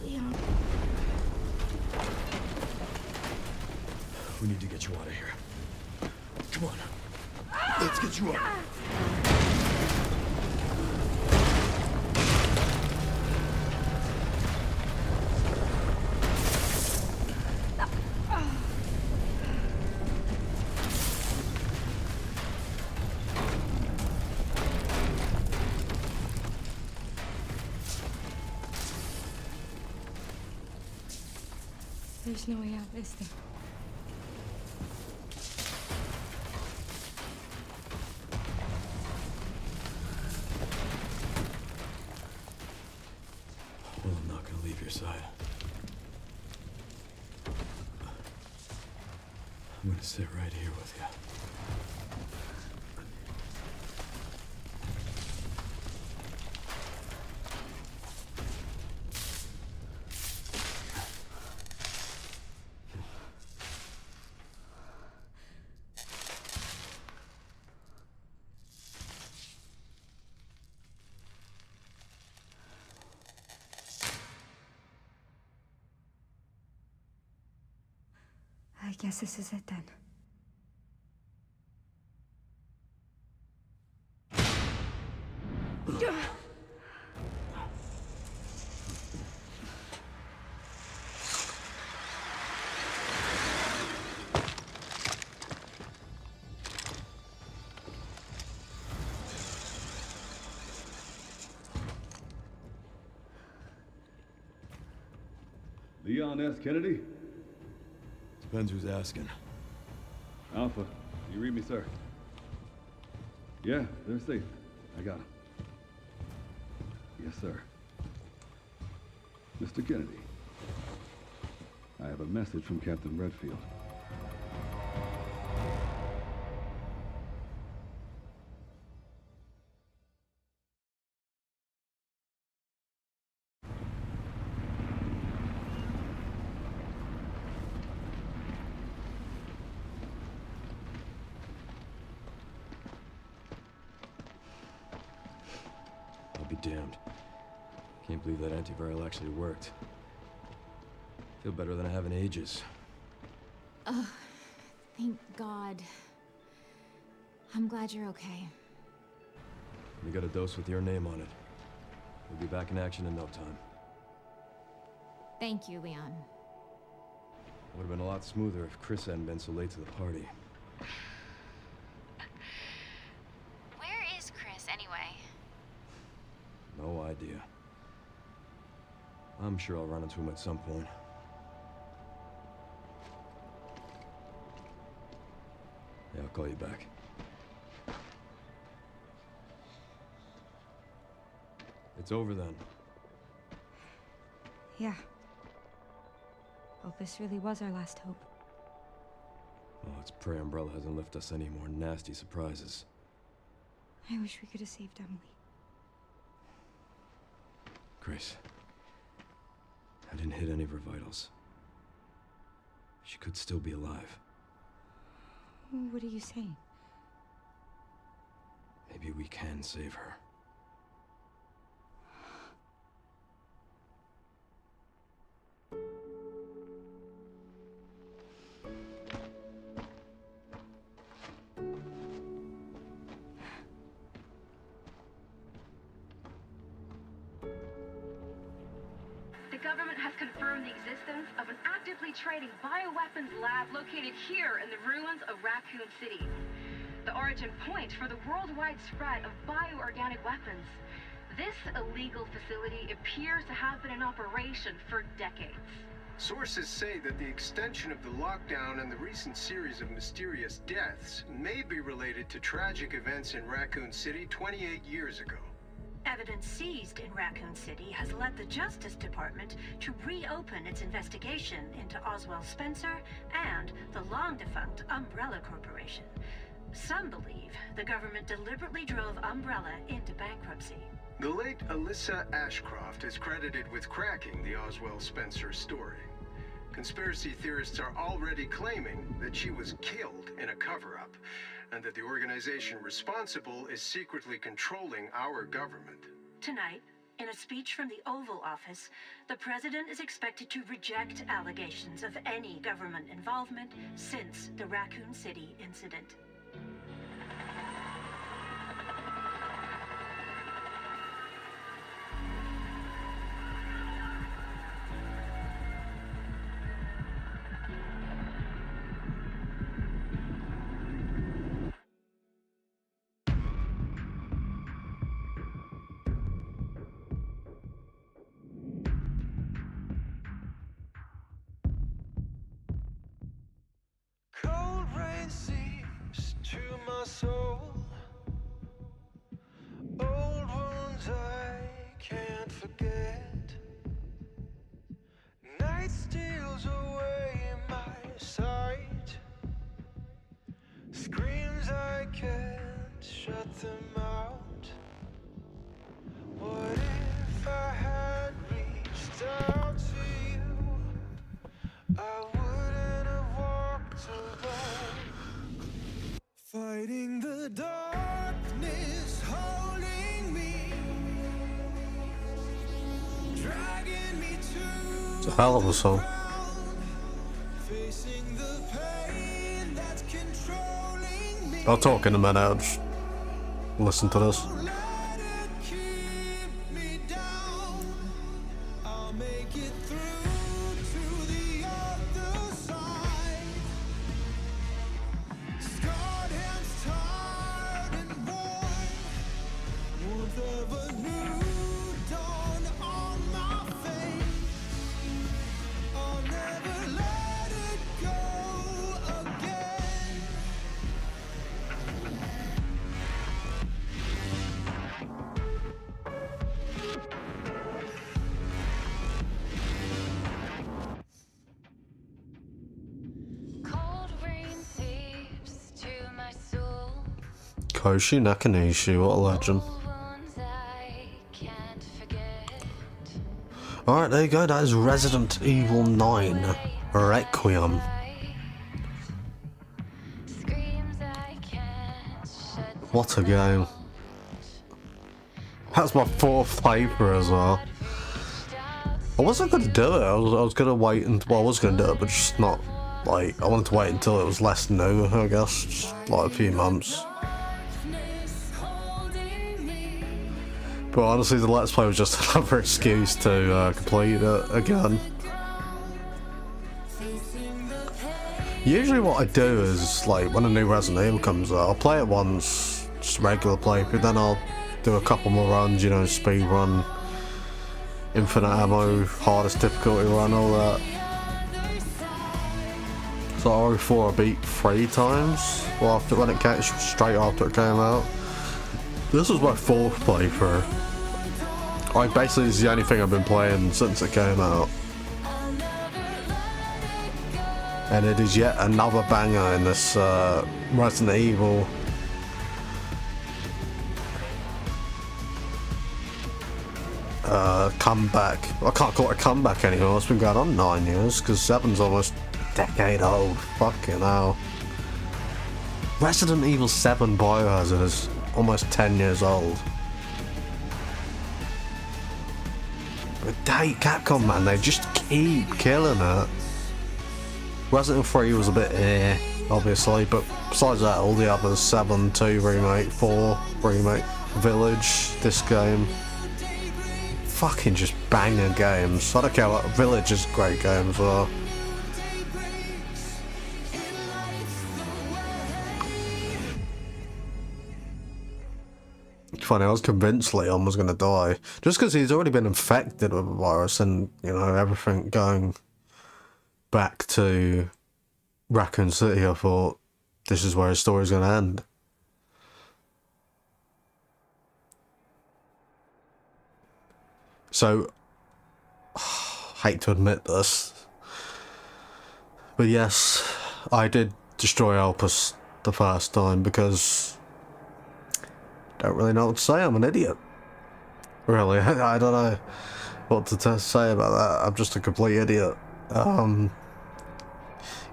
Leon. We need to get you out of here. Come on. Let's get you out. There's no way out, is there? Well, I'm not gonna leave your side. I'm gonna sit right here with you. I guess this is it then. Leon S. Kennedy? Depends who's asking. Alpha, you read me, sir? Yeah, they're safe. I got them. Yes, sir. Mr. Kennedy, I have a message from Captain Redfield. be damned. Can't believe that antiviral actually worked. Feel better than I have in ages. Oh, thank God. I'm glad you're okay. We got a dose with your name on it. We'll be back in action in no time. Thank you, Leon. Would have been a lot smoother if Chris hadn't been so late to the party. Where is Chris, anyway? No idea. I'm sure I'll run into him at some point. Yeah, I'll call you back. It's over then. Yeah. Opus really was our last hope. Oh, let's pray Umbrella hasn't left us any more nasty surprises. I wish we could have saved Emily. Grace. I didn't hit any of her vitals. She could still be alive. What are you saying? Maybe we can save her. The government has confirmed the existence of an actively trading bioweapons lab located here in the ruins of Raccoon City. The origin point for the worldwide spread of bioorganic weapons. This illegal facility appears to have been in operation for decades. Sources say that the extension of the lockdown and the recent series of mysterious deaths may be related to tragic events in Raccoon City 28 years ago. Evidence seized in Raccoon City has led the Justice Department to reopen its investigation into Oswald Spencer and the long-defunct Umbrella Corporation. Some believe the government deliberately drove Umbrella into bankruptcy. The late Alyssa Ashcroft is credited with cracking the Oswald Spencer story. Conspiracy theorists are already claiming that she was killed in a cover-up, and that the organization responsible is secretly controlling our government. Tonight, in a speech from the Oval Office, the president is expected to reject allegations of any government involvement since the Raccoon City incident. Cold rain seeps to my soul. Old wounds I can't forget. Night steals away my sight. Screams I can't shut them out. What if I had reached out to you? I wouldn't have walked alone. Fighting the darkness, holding me, dragging me to It's a hell of a song. facing the pain that's controlling me. I'll talk in a minute. I'll just listen to this. Let it keep me down. I'll make it through to the other side. Scarred hands, tired and worn. Warmth of a new dawn on my face. I'll never let it go again. Cold rain seeps to my soul. Koshi Nakanishi, what a legend. Wounds I can't forget. Alright, there you go. That is Resident Evil 9 Requiem. Screams I can't shut What a game. That's my 4th playthrough as well. I wasn't going to do it. I was going to wait until, well, I was going to do it, but just not, like, I wanted to wait until it was less new, I guess, just like a few months. But honestly, the Let's Play was just another excuse to complete it again. Usually what I do is, like, when a new Resident Evil comes out, I'll play it once, just regular playthrough, then I'll do a couple more runs, you know, speed run, infinite ammo, hardest difficulty run, all that. So RE4 I beat 3 times, well, after when it came, straight after it came out. This was my 4th playthrough. Like, basically it's the only thing I've been playing since it came out. And it is yet another banger in this Resident Evil comeback. I can't call it a comeback anymore, it's been going on 9 years, because 7's almost a decade old. Fucking hell. Resident Evil 7 Biohazard is almost 10 years old. But dang, Capcom, man, they just keep killing it. Resident Evil 3 was a bit obviously, but besides that, all the others, 7, 2 remake, 4 remake, Village, this game, fucking just banger games. I don't care what, Village is a great game as well. Funny, I was convinced Leon was going to die, just because he's already been infected with a virus and, you know, everything going back to Raccoon City. I thought this is where his story's going to end. So, hate to admit this, but yes, I did destroy Elpis the first time because I don't really know what to say. I'm an idiot. Really, I don't know what to say about that. I'm just a complete idiot. Yeah,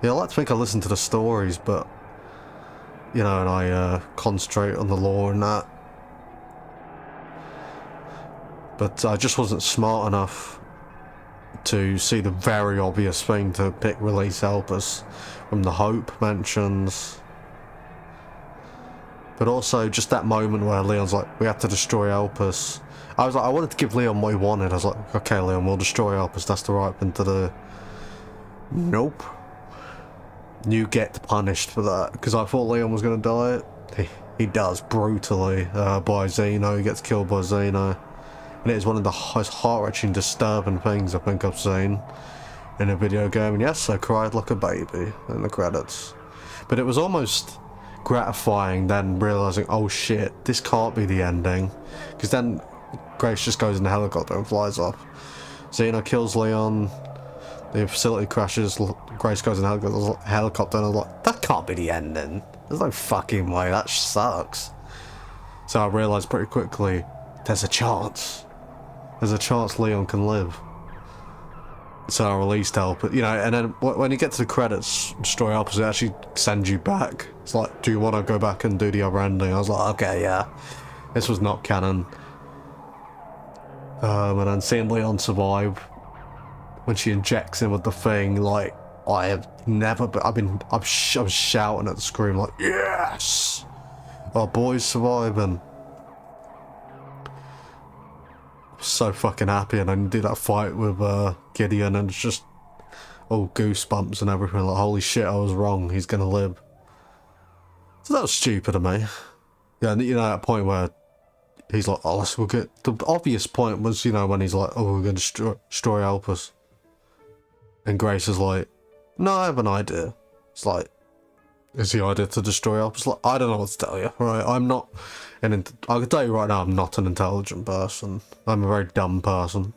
I like to think I listen to the stories, but, you know, and I concentrate on the lore and that. But I just wasn't smart enough to see the very obvious thing to pick release Elpis from the Hope mentions. But also just that moment where Leon's like, we have to destroy Elpis. I was like, I wanted to give Leon what he wanted. I was like, okay, Leon, we'll destroy Elpis. That's the right thing to do. Nope. You get punished for that, because I thought Leon was going to die. He does, brutally, by Xeno. He gets killed by Xeno. And it is one of the most heart-wrenching, disturbing things I think I've seen in a video game. And yes, I cried like a baby in the credits. But it was almost gratifying then realising, oh shit, this can't be the ending. Because then Grace just goes in the helicopter and flies off. Xeno kills Leon. The facility crashes, Grace goes in a helicopter, and I was like, that can't be the ending. There's no fucking way, that sucks. So I realised pretty quickly, there's a chance. There's a chance Leon can live. So I released Elpis, you know, and then when you get to the credits, Destroy Elpis, it actually sends you back. It's like, do you want to go back and do the other ending? I was like, okay, yeah. This was not canon. And then seeing Leon survive, when she injects him with the thing, like, I have never, I'm shouting at the screen like, yes! Our boy's surviving. So fucking happy, and I did that fight with Gideon, and it's just all goosebumps and everything, like, holy shit, I was wrong, he's gonna live. So that was stupid of me. Yeah, and you know, that point where he's like, oh, we'll get, the obvious point was, you know, when he's like, oh, we're gonna destroy Elpis. And Grace is like, no, I have an idea. It's like, is the idea to destroy Elpis? Like, I don't know what to tell you, right? I'm not I can tell you right now, I'm not an intelligent person. I'm a very dumb person.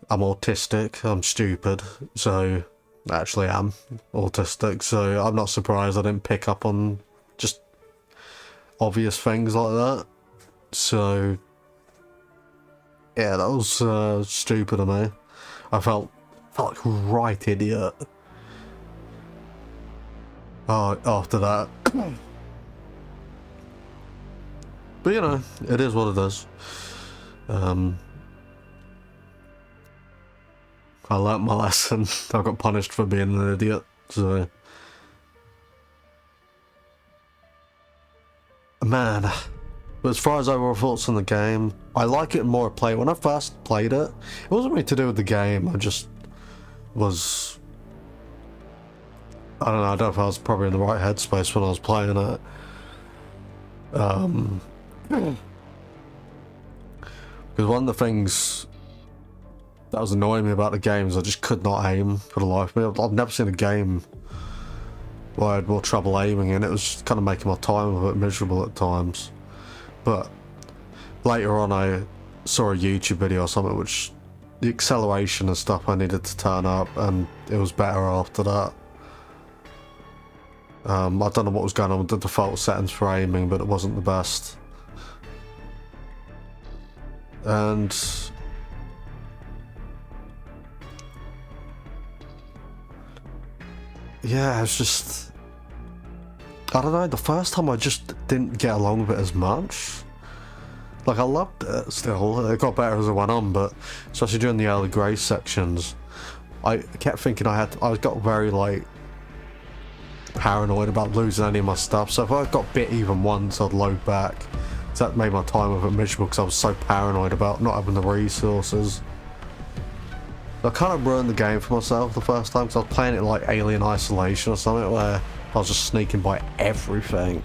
I'm autistic, I'm stupid, so actually I'm autistic, so I'm not surprised I didn't pick up on just obvious things like that. So yeah, that was stupid of me. I felt like a right idiot after that. But But you know, it is what it is. I learnt my lesson. I got punished for being an idiot, so... Man, but as far as overall thoughts on the game, I like it more play. When I first played it, it wasn't really to do with the game, I just was... I don't know, I don't know if I was probably in the right headspace when I was playing it. Because one of the things that was annoying me about the game is I just could not aim for the life of me. I've never seen a game where I had more trouble aiming, and it was just kind of making my time a bit miserable at times. But later on I saw a YouTube video or something which the acceleration and stuff I needed to turn up, and it was better after that. I don't know what was going on with the default settings for aiming, but it wasn't the best. And yeah, it's just, I don't know, the first time I just didn't get along with it as much. Like, I loved it still, it got better as it went on, but especially during the early Grace sections, I kept thinking I got very, like, paranoid about losing any of my stuff, so if I got bit even once, I'd load back. So that made my time with it miserable because I was so paranoid about not having the resources. I kind of ruined the game for myself the first time because I was playing it like Alien Isolation or something, where I was just sneaking by everything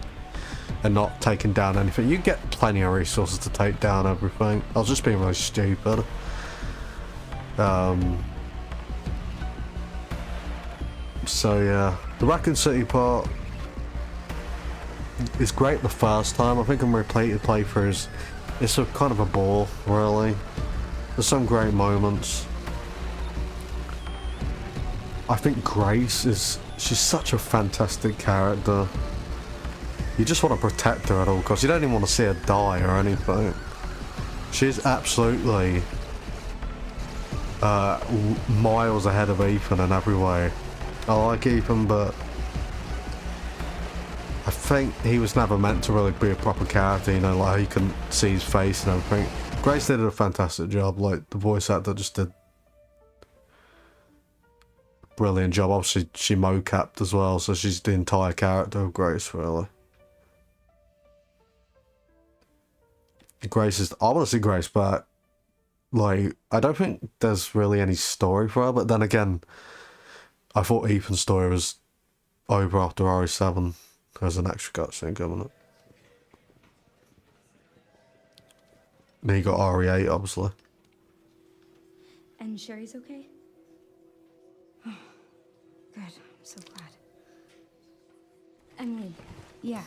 and not taking down anything. You get plenty of resources to take down everything. I was just being really stupid. So yeah, the Raccoon City part is great the first time. I think in repeated playthroughs, it's a kind of a bore, really. There's some great moments. I think Grace she's such a fantastic character. You just want to protect her at all costs. You don't even want to see her die or anything. She's absolutely miles ahead of Ethan in every way. I like Ethan, but I think he was never meant to really be a proper character, you know, like he couldn't see his face and everything. Grace did a fantastic job, like the voice actor just did a brilliant job. Obviously she mocapped as well, so she's the entire character of Grace, really. Grace is, I want to see Grace back. Like, I don't think there's really any story for her, but then again, I thought Ethan's story was over after RE7. There's an extra cutscene coming up. Then you got RE8, obviously. And Sherry's okay? Oh, good. I'm so glad. Emily, yeah,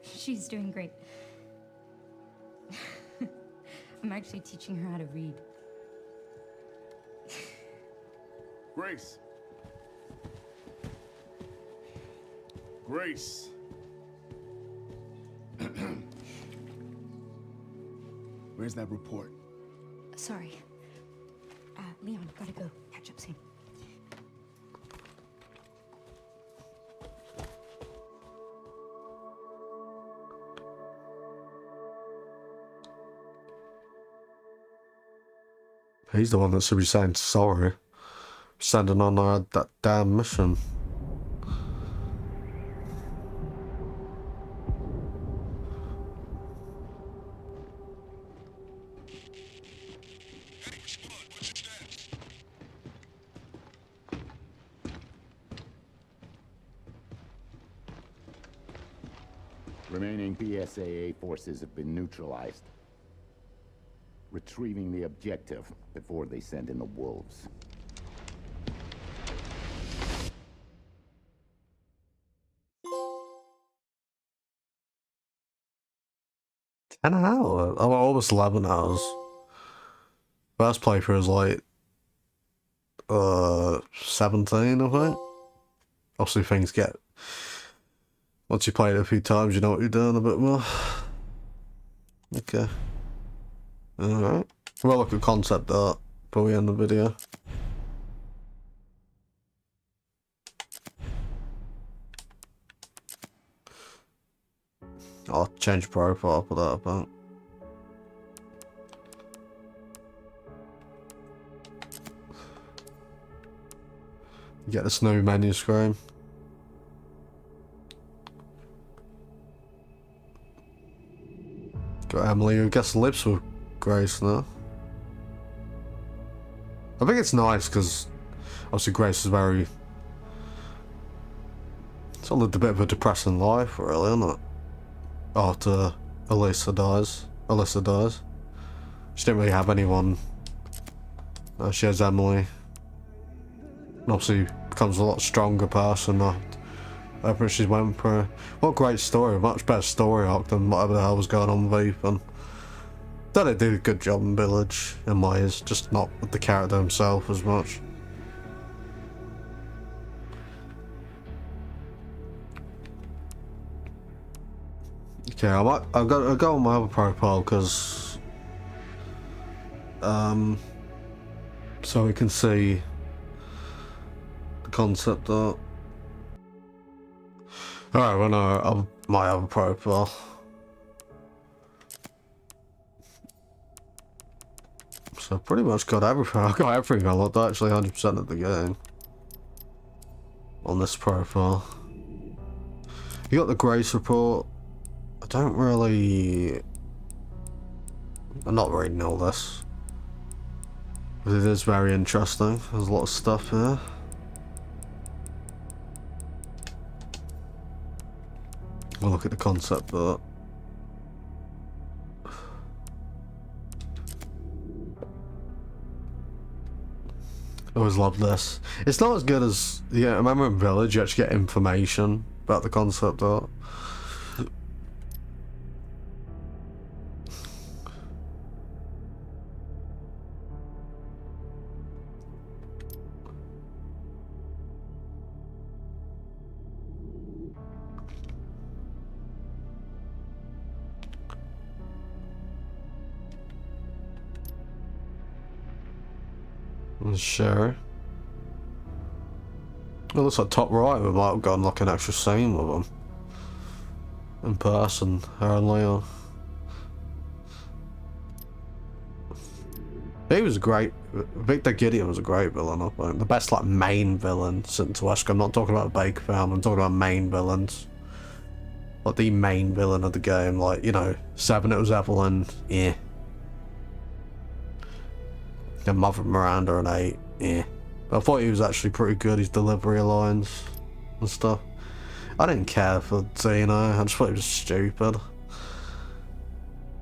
she's doing great. I'm actually teaching her how to read. Grace. Grace. Where's that report? Sorry. Leon, gotta go. Catch up soon. He's the one that should be saying sorry. Sending on that damn mission. Remaining BSAA forces have been neutralized. Retrieving the objective before they send in the wolves. An hour? Oh, almost 11 hours. First playthrough was like 17, I think. Obviously things get, once you play it a few times, you know what you're doing a bit more. Okay. Alright. We'll look at concept art before we end the video. I'll change profile, put that up. Get this new menu screen. Got Emily, who gets lips with Grace now. I think it's nice because obviously Grace is very... It's all a bit of a depressing life, really, isn't it? After Alyssa dies. She didn't really have anyone. She has Emily. And obviously becomes a lot stronger person after she went through. What a great story, much better story arc than whatever the hell was going on with Ethan. Thought they did a good job in Village, in ways, just not with the character himself as much. Okay, I'll go on my other profile because so we can see the concept art. Alright, well no, my other profile. So pretty much got everything. I got everything I looked actually 100% of the game on this profile. You got the Grace report. I'm not reading all this, but it is very interesting. There's a lot of stuff here. We'll look at the concept art. I always love this. It's not as good as, yeah, I remember in Village you actually get information about the concept art. Sure. It looks like top right we might have gotten like an extra scene with them. In person, her and Leo. He was great. Victor Gideon was a great villain, I think. The best like main villain since Wesker. I'm not talking about Baker Film, I'm talking about main villains. Like the main villain of the game, like, you know, 7 it was Evelyn, yeah. And Mother Miranda and 8, yeah. But I thought he was actually pretty good, his delivery lines and stuff. I didn't care for Zeno, I just thought he was stupid.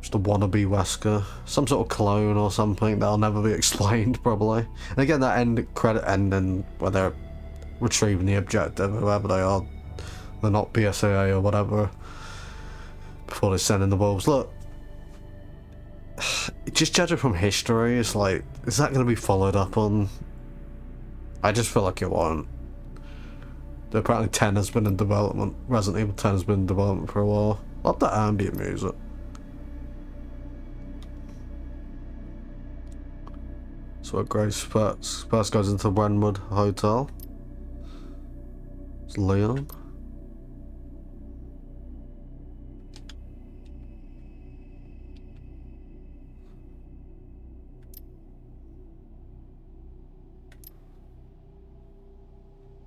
Just a wannabe Wesker. Some sort of clone or something that'll never be explained, probably. And again, that end credit ending where they're retrieving the objective, whoever they are. They're not BSAA or whatever. Before they send in the wolves. Look. Just judging from history, it's like, is that going to be followed up on? I just feel like it won't. Apparently 10 has been in development. Resident Evil 10 has been in development for a while. Love that ambient music. So Grace first goes into Wrenwood Hotel. It's Leon.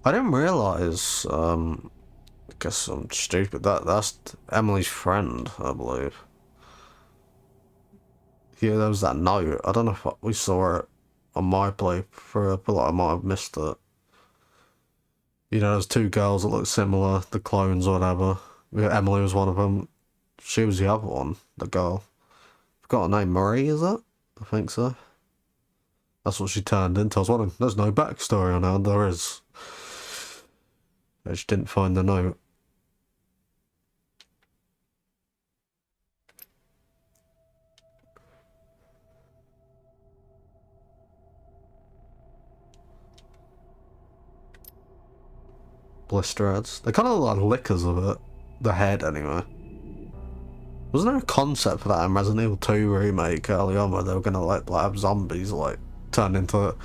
I didn't realise, I guess I'm stupid, that's Emily's friend, I believe. Yeah, there was that note. I don't know if we saw it on my playthrough, I feel like I might have missed it. You know, there's 2 girls that look similar, the clones or whatever. Yeah, Emily was one of them. She was the other one, the girl. Forgot her name, Marie, is it? I think so. That's what she turned into. I was wondering, there's no backstory on her, there is. I just didn't find the note. Blister ads. They kind of look like lickers of it. The head, anyway. Wasn't there a concept for that in Resident Evil 2 remake early on where they were gonna like have zombies like turn into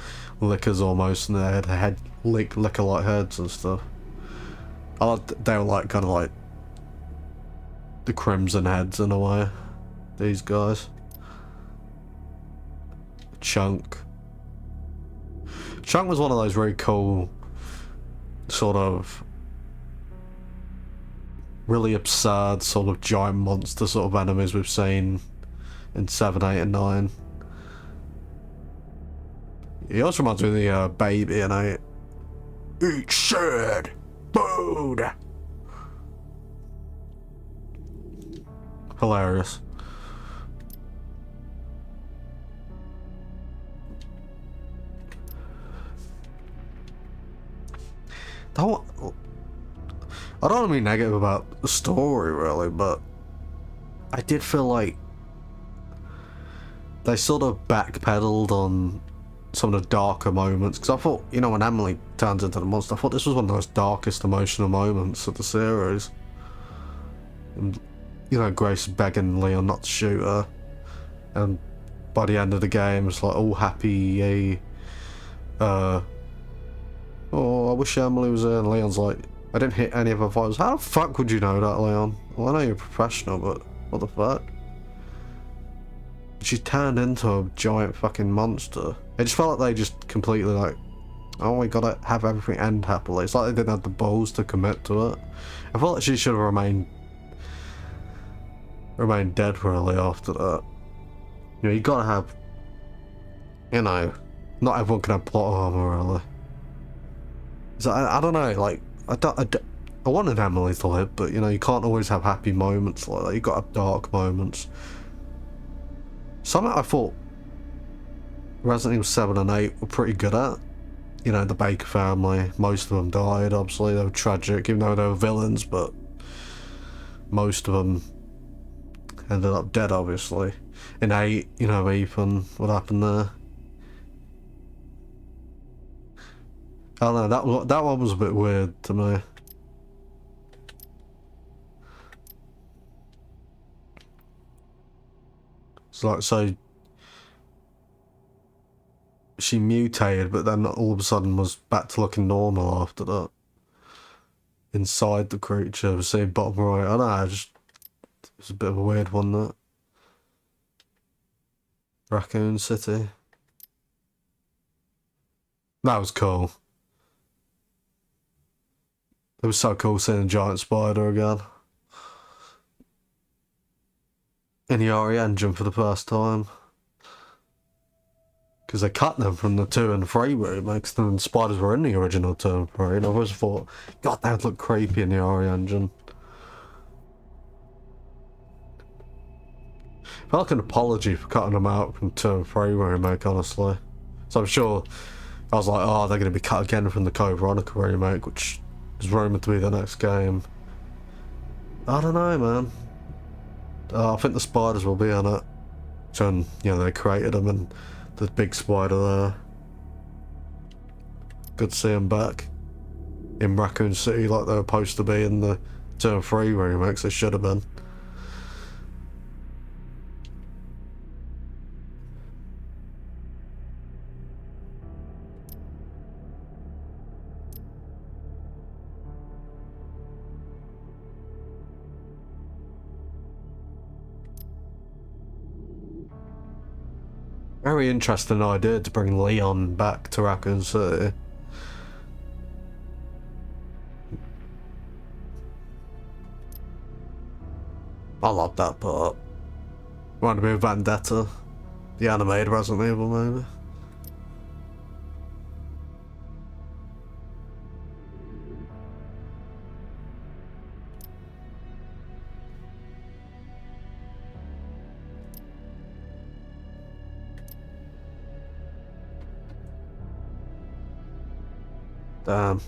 lickers almost, and they had licker like heads and stuff. I like they were like kind of like the Crimson Heads in a way. These guys. Chunk. Chunk was one of those really cool, sort of, really absurd, sort of giant monster sort of enemies we've seen in 7, 8, and 9. He also reminds me of the baby in 8. Eat shit! Food! Hilarious. I don't want to be negative about the story, really, but I did feel like they sort of backpedaled on some of the darker moments, because I thought, you know, when Emily turns into the monster, I thought this was one of the most darkest emotional moments of the series. And, you know, Grace begging Leon not to shoot her, and by the end of the game, it's like all happy, oh, I wish Emily was there, and Leon's like, I didn't hit any of her vitals. How the fuck would you know that, Leon? Well, I know you're a professional, but what the fuck? She turned into a giant fucking monster. It just felt like they just completely like, oh, we gotta have everything end happily. It's like they didn't have the balls to commit to it. I felt like she should have remained dead really after that. You know, you gotta have, you know, not everyone can have plot armor really. So I don't know, like, I wanted Emily to live, but you know, you can't always have happy moments like that. You gotta have dark moments. Something I thought Resident Evil 7 and 8 were pretty good at. You know, the Baker family, most of them died, obviously, they were tragic, even though they were villains, but most of them ended up dead, obviously. In 8, you know, Ethan, what happened there? I don't know, that one was a bit weird to me. It's like, so she mutated, but then all of a sudden was back to looking normal after that. Inside the creature, see bottom right. I don't know, it was a bit of a weird one, that. Raccoon City. That was cool. It was so cool seeing a giant spider again. In the RE engine for the first time. Because they cut them from the 2 and 3 remakes, and spiders were in the original 2 and 3, and I always thought, God, that would look creepy in the RE engine. Felt like an apology for cutting them out from 2 and 3 remake, honestly. So I'm sure, I was like, oh, they're going to be cut again from the Code Veronica remake, which is rumoured to be the next game. I don't know, man. I think the spiders will be on it. Showing, you know, they created them and the big spider there. Good to see them back in Raccoon City like they were supposed to be in the 2 and 3 remakes. They should have been. Very interesting idea to bring Leon back to Raccoon City. I love that part. Want to be a Vendetta? The animated Resident Evil, maybe? Damn.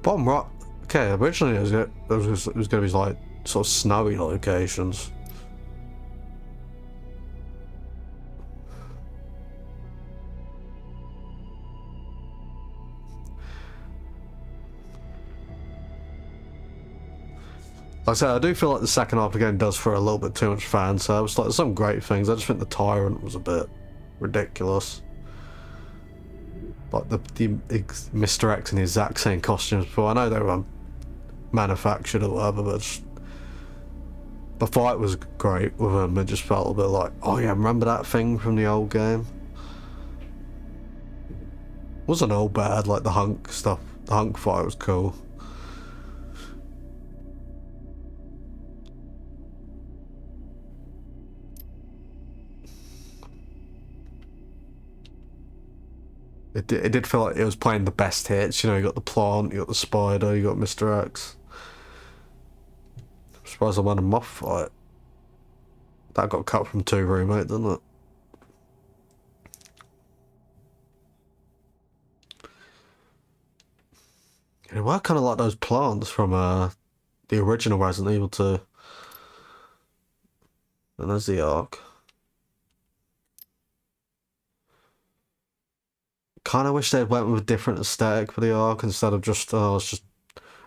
Bottom right. Okay, originally it was going to be like sort of snowy locations. Like I said, I do feel like the second half again does for a little bit too much fan service. Like, there's some great things. I just think the Tyrant was a bit ridiculous. Like the Mr. X in the exact same costumes before. I know they were manufactured or whatever, but just, the fight was great with him. It just felt a bit like, oh yeah, remember that thing from the old game? Wasn't all bad, like the hunk stuff. The hunk fight was cool. It did feel like it was playing the best hits. You know, you got the plant, you got the spider, you got Mr. X. I'm surprised I won a moth fight. That got cut from 2 remake, didn't it? They were kind of like those plants from the original Resident Evil 2. And there's the Ark. Kind of wish they'd went with a different aesthetic for the Ark instead of just, it's just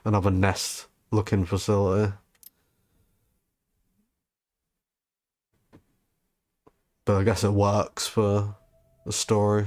another nest looking facility. But I guess it works for the story.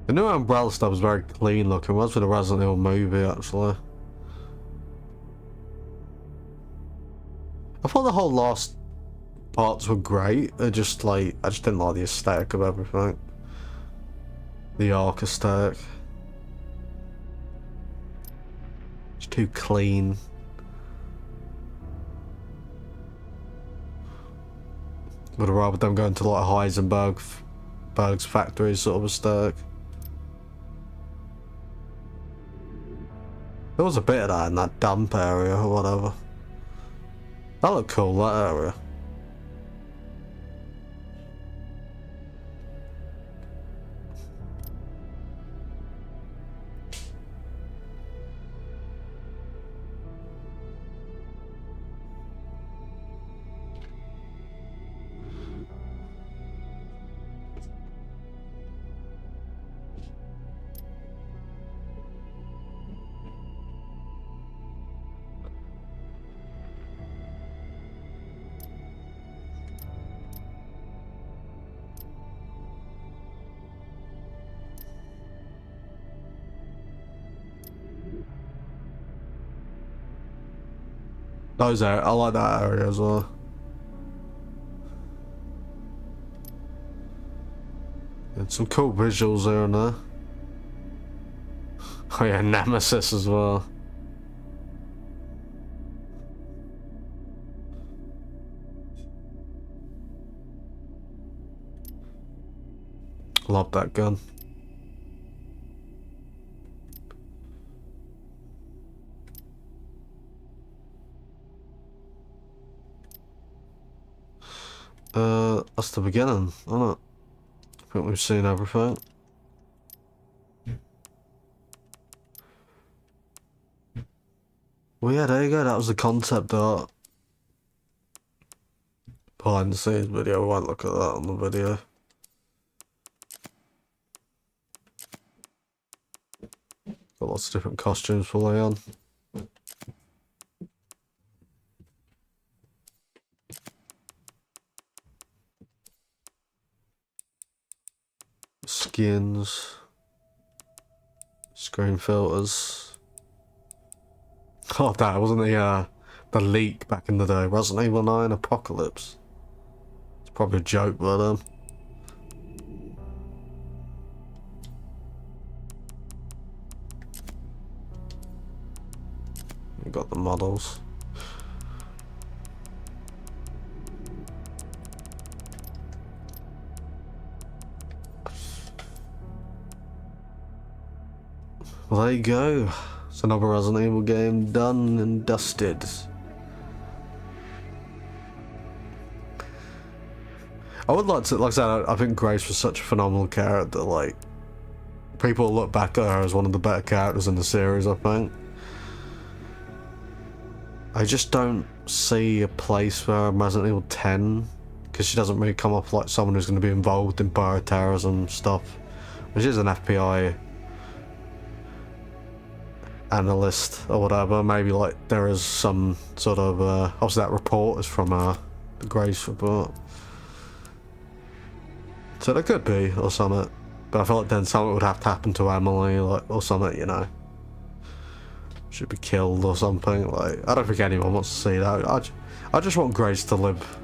The new Umbrella stuff was very clean looking. Was for the Resident Evil movie, actually. I thought the whole last parts were great. I just didn't like the aesthetic of everything. The Ark aesthetic. It's too clean. Would have rather them going to like Heisenberg's factory sort of aesthetic. There was a bit of that in that dump area or whatever. That looked cool, that area. Those are, I like that area as well. And some cool visuals there and there. Oh yeah, Nemesis as well. Love that gun. That's the beginning, isn't it? I think we've seen everything. Well, yeah, there you go. That was the concept art. Behind the scenes video. We won't look at that on the video. Got lots of different costumes for Leon. Skins. Screen filters. Oh, that wasn't the leak back in the day. Resident Evil 9 Apocalypse. It's probably a joke, but you got the models. Well, there you go. It's another Resident Evil game done and dusted. I would like to, like I said, I think Grace was such a phenomenal character. Like, people look back at her as one of the better characters in the series, I think. I just don't see a place for her in Resident Evil 10, because she doesn't really come off like someone who's going to be involved in bioterrorism stuff. Which is an FBI analyst or whatever. Maybe like there is some sort of obviously that report is from the Grace report, so there could be or something, but I feel like then something would have to happen to Emily, like, or something, you know, should be killed or something. Like, I don't think anyone wants to see that. I just want Grace to live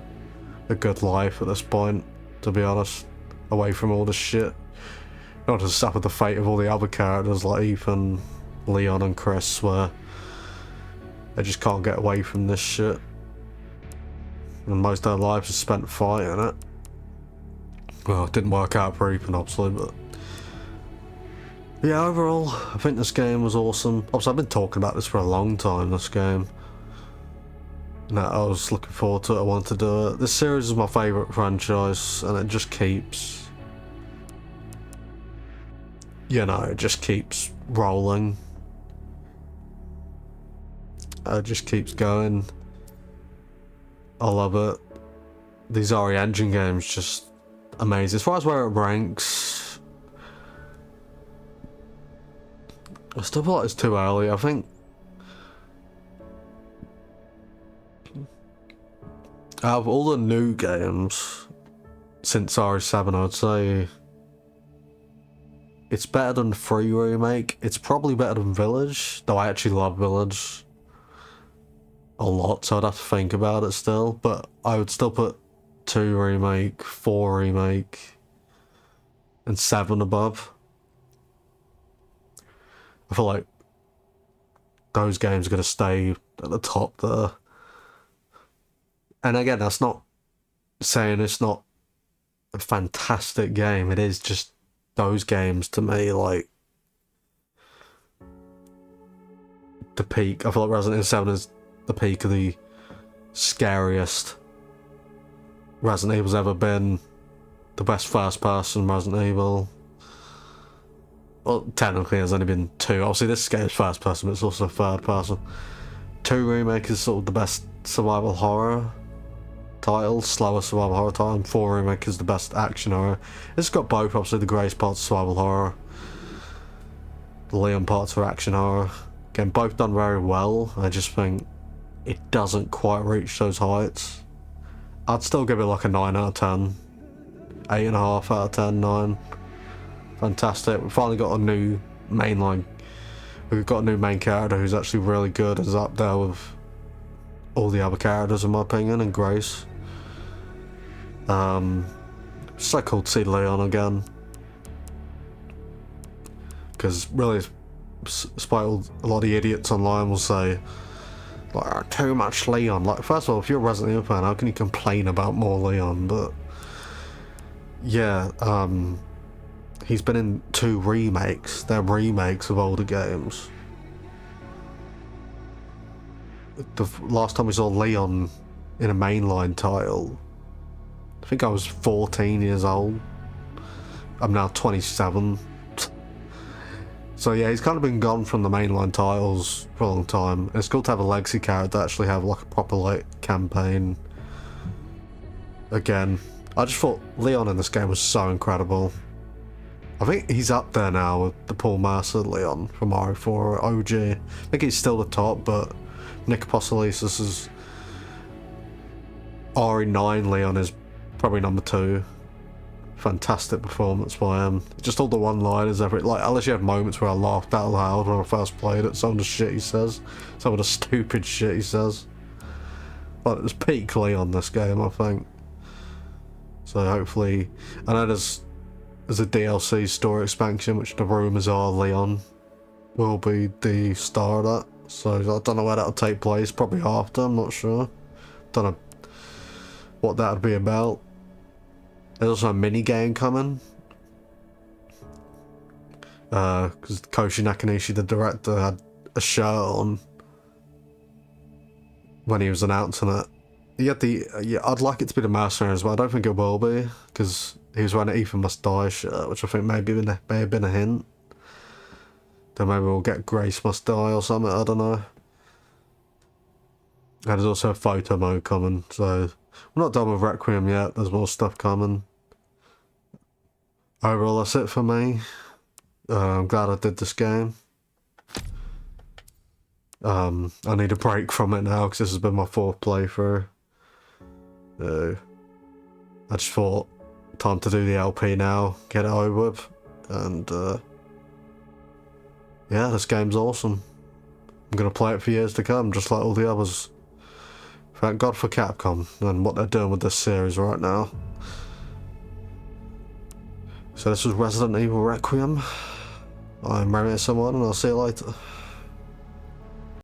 a good life at this point, to be honest, away from all this shit, not to suffer the fate of all the other characters like Ethan, Leon and Chris, where they just can't get away from this shit, and most of their lives are spent fighting it. Well, it didn't work out for Ethan, obviously, but yeah, overall, I think this game was awesome. Obviously, I've been talking about this for a long time, this game. No, I was looking forward to it, I wanted to do it. This series is my favourite franchise, and it just keeps, you know, it just keeps rolling. It just keeps going. I love it. These RE Engine games just amazing. As far as where it ranks, I still feel like it's too early. I think out of all the new games since RE7, I'd say it's better than 3 remake. It's probably better than Village, though I actually love Village a lot, so I'd have to think about it still, but I would still put 2 remake, 4 remake, and 7 above. I feel like those games are going to stay at the top there. And again, that's not saying it's not a fantastic game, it is just those games to me, like, the peak. I feel like Resident Evil 7 is the peak of the scariest Resident Evil's ever been. The best first person Resident Evil. Well, technically there's only been 2. Obviously this game is first person, but it's also third person. 2 remake is sort of the best survival horror title, slower survival horror title, and 4 remake is the best action horror. It's got both, obviously the Grace parts survival horror, the Leon parts are action horror. Again, both done very well. I just think it doesn't quite reach those heights. I'd still give it like a 9 out of 10. 8.5 out of 10, 9. Fantastic. We've finally got a new mainline. We've got a new main character who's actually really good, is up there with all the other characters in my opinion, and Grace. So cool to see Leon again. Because really, despite a lot of the idiots online will say, like, too much Leon. Like, first of all, if you're a Resident Evil fan, how can you complain about more Leon? But yeah, he's been in 2 remakes. They're remakes of older games. The last time we saw Leon in a mainline title, I think I was 14 years old. I'm now 27. So yeah, he's kind of been gone from the mainline titles for a long time. It's cool to have a legacy character actually have like a proper like campaign. Again, I just thought Leon in this game was so incredible. I think he's up there now with the Paul Mercer Leon from RE4 OG. I think he's still the top, but Nick Apostolisis is RE9 Leon is probably number 2. Fantastic performance by him. Just all the one-liners, like, unless you have moments where I laughed out loud when I first played it, some of the shit he says, some of the stupid shit he says. But it was peak Leon this game, I think. So hopefully, I know there's a DLC story expansion, which the rumours are Leon will be the star of that. So I don't know where that'll take place, probably after, I'm not sure. Don't know what that would be about. There's also a mini game coming. Because Koshi Nakanishi, the director, had a shirt on when he was announcing it. He had the yeah, I'd like it to be the Mercenaries, but I don't think it will be because he was wearing an Ethan Must Die shirt, which I think may have been a hint. Then maybe we'll get Grace Must Die or something. I don't know. And there's also a photo mode coming, so we're not done with Requiem yet. There's more stuff coming. Overall, that's it for me. I'm glad I did this game. I need a break from it now because this has been my 4th playthrough. I just thought, time to do the LP now, get it over with, and yeah, this game's awesome. I'm gonna play it for years to come, just like all the others. Thank God for Capcom and what they're doing with this series right now. So this was Resident Evil Requiem. I'm Remy Someone, and I'll see you later.